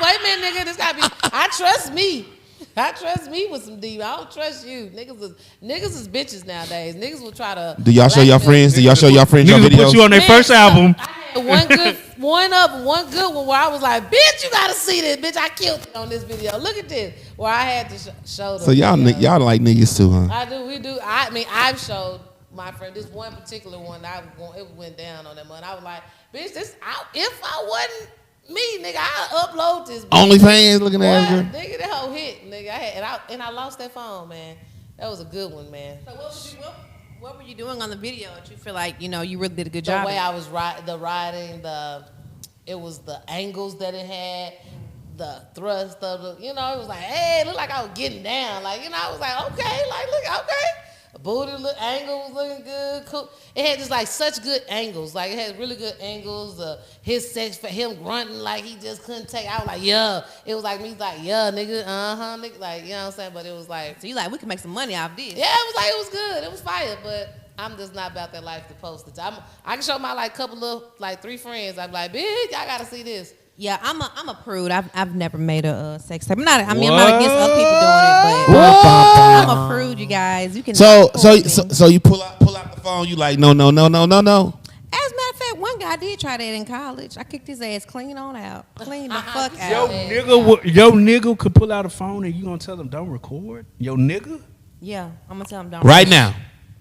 Wait a minute, nigga. This gotta be. I trust me. I trust me with some deep. I don't trust you. Niggas is bitches nowadays. Niggas will try to. Do y'all show your friends? Do y'all show your friends your videos? videos? Put you on their first album. I had one good one where I was like, bitch, you gotta see this. Bitch, I killed it on this video. Look at this. Where I had to show them. So y'all like niggas too, huh? I do. We do. I mean, I've showed my friend this one particular one. It went down on that month. I was like, bitch, if I wasn't me, nigga, I upload this. OnlyFans looking at her. Nigga, that whole hit, nigga. I lost that phone, man. That was a good one, man. So what were you doing on the video that you feel like you really did a good job? The way I was riding, it was the angles that it had, the thrust of the, it was like, hey, it looked like I was getting down, like, I was like, okay, like, look, okay. Booty angle was looking good. Cool. It had just like such good angles. Like it had really good angles. His sex for him grunting like he just couldn't take. I was like, yeah. It was like me like, yeah, nigga, nigga. Like, you know what I'm saying? But it was like, so you like, we can make some money off this. Yeah, it was good. It was fire. But I'm just not about that life to post it. I can show my like couple of like 3 friends. I'm like, bitch, y'all gotta see this. Yeah, I'm a prude. I've never made a sex tape. I'm not against other people doing it, but I'm a prude, you guys. You can. So you pull out the phone. You like no. As a matter of fact, one guy did try that in college. I kicked his ass clean on out, clean the fuck out. Your nigga could pull out a phone and you gonna tell him don't record? Your nigga? Yeah, I'm gonna tell him don't. Right now.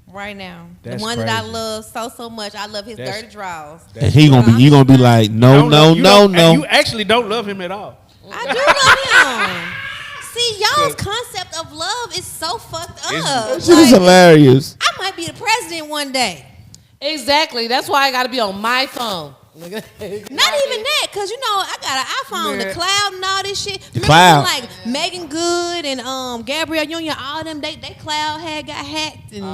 Right now, That's the one crazy. that I love so much. I love his dirty draws. And you gonna be like no. You actually don't love him at all. I do love him. See, y'all's concept of love is so fucked up. That shit is hilarious. I might be the president one day. Exactly. That's why I gotta be on my phone. Not even that, cause you know I got an iPhone, the cloud and all this shit. The cloud, like Megan Good and Gabrielle Union, all them they cloud got hacked and.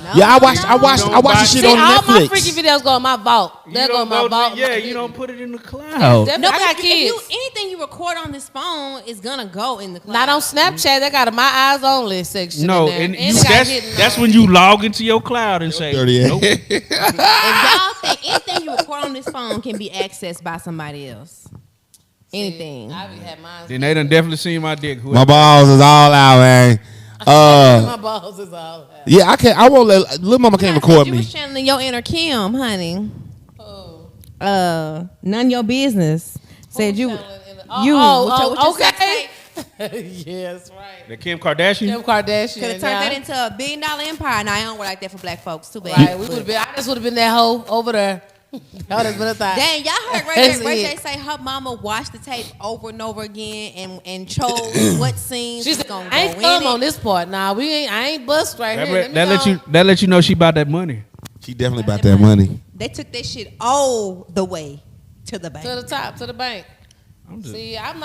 I watched the shit on Netflix. All my freaky videos go in my vault. They go in my vault. Yeah, you don't put it in the cloud. No, I got kids. Anything you record on this phone is gonna go in the cloud. Not on Snapchat. They got a my eyes only section. No, in there. and that's when you log into your cloud and say, nope. If y'all think anything you record on this phone can be accessed by somebody else, anything. I had mine. Then they done definitely seen my dick. My balls is all out, man. My balls is all out. Yeah, I can't. I won't let Lil Mama can't record You me. was channeling your inner Kim, honey. Oh. None of your business. Said you. Okay. Yeah, that's right. The Kim Kardashian. Kim Kardashian. Could have turned that into $1 billion empire. Now I don't work like that for black folks. Too bad. Right, we would have been. I just would have been that hoe over there. That would have been a thing. Dang, y'all heard Ray J say her mama watched the tape over and over again and chose what scenes She's gonna I ain't go come in on this part. Nah, I ain't bust right here. That let you know she about that money. She definitely about that money. They took that shit all the way to the bank. To the top, to the bank. See, but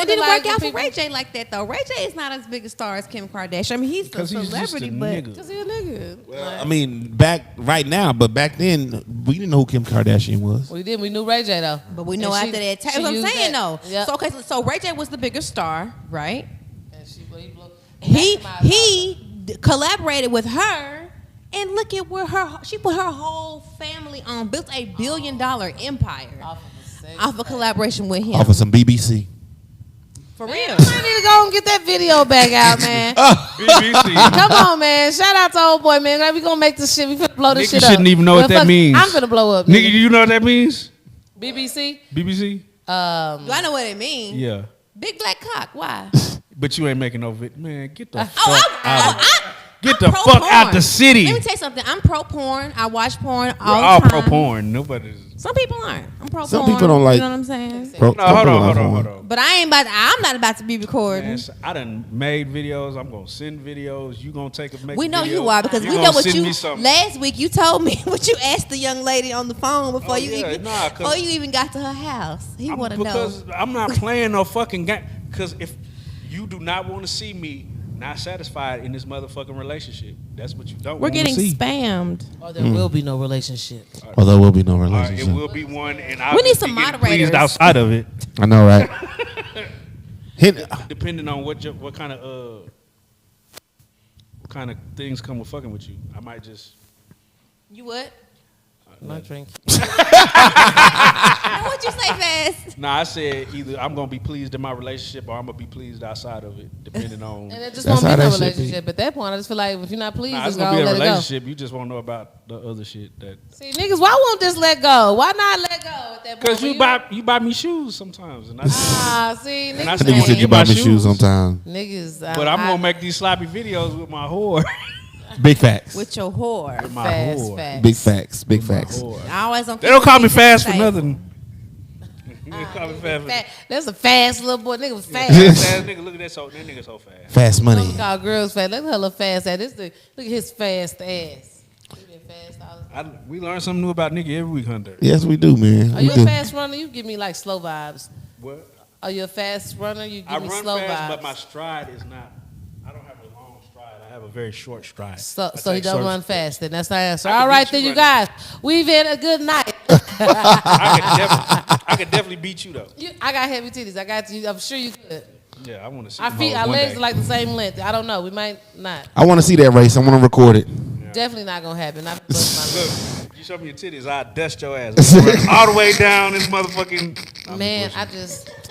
it didn't work out for Ray J like that though. Ray J is not as big a star as Kim Kardashian. I mean, he's a celebrity, but because he's a nigga. Well, I mean, right now, but back then we didn't know who Kim Kardashian was. We did. We knew Ray J though. But we know after that. That's what I'm saying though. Yep. So Ray J was the bigger star, right? And he collaborated with her, and look at where she put her whole family on, built a $1 billion empire off of collaboration with him. Off of some BBC. For real. I need to go and get that video back out, man. BBC. Come on, man. Shout out to old boy, man. We gonna make this shit. We finna blow this shit up. You shouldn't even know what that means. I'm finna blow up. Nigga, do you know what that means? BBC? BBC? Do I know what it means? Yeah. Big black cock. Why? But you ain't making no video. Man, get the Get the fuck out the city. Let me tell you something. I'm pro porn. I watch porn all We're all the time. pro porn. Nobody's. Some people aren't. I'm pro porn. Some people don't like. You know what I'm saying? Hold on. But I'm not about to be recording. Man, I done made videos. I'm gonna send videos. You gonna take a make. We know video. you are because we gonna know what send you. me something. Last week you told me what you asked the young lady on the phone before Oh, you yeah. even Nah, before you even got to her house. He want to know. Because I'm not playing no fucking game. Because if you do not want to see me not satisfied in this motherfucking relationship, that's what you don't We're want to getting see. spammed. Or there will be no relationship. Or there will be no All right, relationship. it will be one, and I'll We need just some be getting moderators. pleased outside of it. I know, right? Depending on what kind of things come with fucking with you, I might just. You what? Not drink. What'd you say, fast? Nah, I said either I'm gonna be pleased in my relationship or I'm gonna be pleased outside of it, depending on. And it just That's won't be how no that should be. relationship. At that point, I just feel like if you're not pleased, Nah, just it's gonna go be a let it go. relationship. You just won't know about the other shit that. See, niggas, why won't this let go? Why not let go at that point? Because you buy me shoes sometimes, and I. See, And I niggas. said, Nigga said you buy me shoes. shoes sometimes. Niggas. But I'm gonna make these sloppy videos with my whore. Big facts. With your whore. my fast, whore. fast. Big facts. Big facts. Whore. I always don't. They don't call me fast for Say. nothing. They call me fast. That's a fast little boy. Nigga was fast. Fast nigga, look at that that nigga so fast. Fast money. Call girls fast. Look at her little fast ass. Look at his fast ass. He been fast all the time. We learn something new about nigga every week, Hunter. Yes, we do, man. Are We you do. a fast runner? You give me like slow vibes. What? Are you a fast runner? You give I me run slow fast, vibes. but my stride is not. I don't have a long stride. I have a very short stride. So I he take don't short- run fast. Then that's the answer. I can All right, beat then you you guys, we've had a good night. I could definitely beat you though. I got heavy titties. I got you. I'm sure you could. Yeah, I want to see. Our them feet, hoes our one legs day. are like the same length. I don't know. We might not. I want to see that race. I want to record it. Do definitely not gonna happen. Not bust my lip. Look, you show me your titties, I dust your ass all the way down this motherfucking. Man, I'm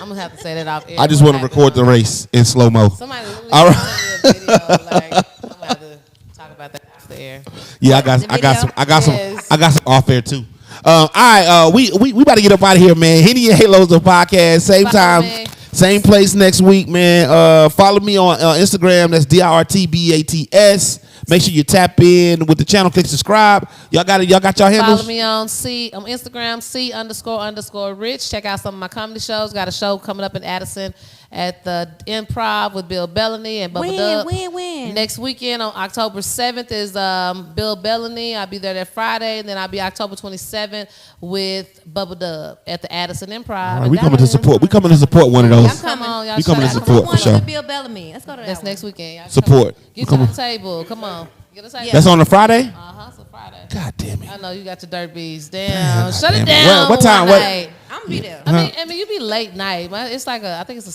gonna have to say that off air. I just want to record the race in slow mo. Somebody literally All sent me a video. Like, I'm gonna have to talk about that off the air. Yeah, I got some off air too. All right, we about to get up out of here, man. Henny and Halos, the podcast, same Follow time, me. same place next week, man. Follow me on Instagram. That's DIRTBATS. Make sure you tap in with the channel. Click subscribe. Y'all got it. Y'all got y'all handles. Follow me on Instagram, C__Rich. Check out some of my comedy shows. Got a show coming up in Addison at the Improv with Bill Bellany and Bubba Dub. When? Next weekend on October 7th is Bill Bellany. I'll be there that Friday. And then I'll be October 27th with Bubba Dub at the Addison Improv. All right, we coming to support. We coming to support one of those. I'm coming. Come on, y'all. We coming to shout out. support for sure. Bill Bellamy. Let's go to that. That's one. next weekend. Y'all Support. Get to the table. Come on. Get a table. That's on a Friday. It's a Friday. God damn it. I know you got your dirt bees. Damn. Shut it damn it. down. What time? one What- night. I'm gonna be there. I mean, you be late night. It's like I think it's a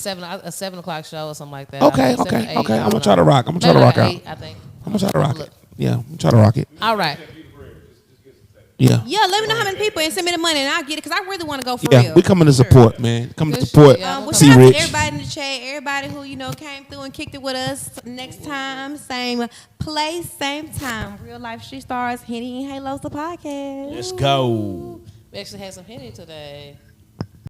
7 o'clock show or something like that. Okay, I think 7 to 8, okay. I I'm don't gonna try to know. rock. I'm gonna try to Maybe rock like out. 8, I think. I'm gonna try to rock Look. it. Yeah, I'm gonna try to rock it. All right. Yeah. Yeah, let me know how many people and send me the money and I'll get it because I really want to go for Yeah, real. we coming to support, man. Coming to Good support. shit, yeah. Well, See shout out to Rich. everybody in the chat, everybody who came through and kicked it with us. Next time, same place, same time. Real Life Street Stars, Henny and Halos, the podcast. Let's go. We actually had some Henny today.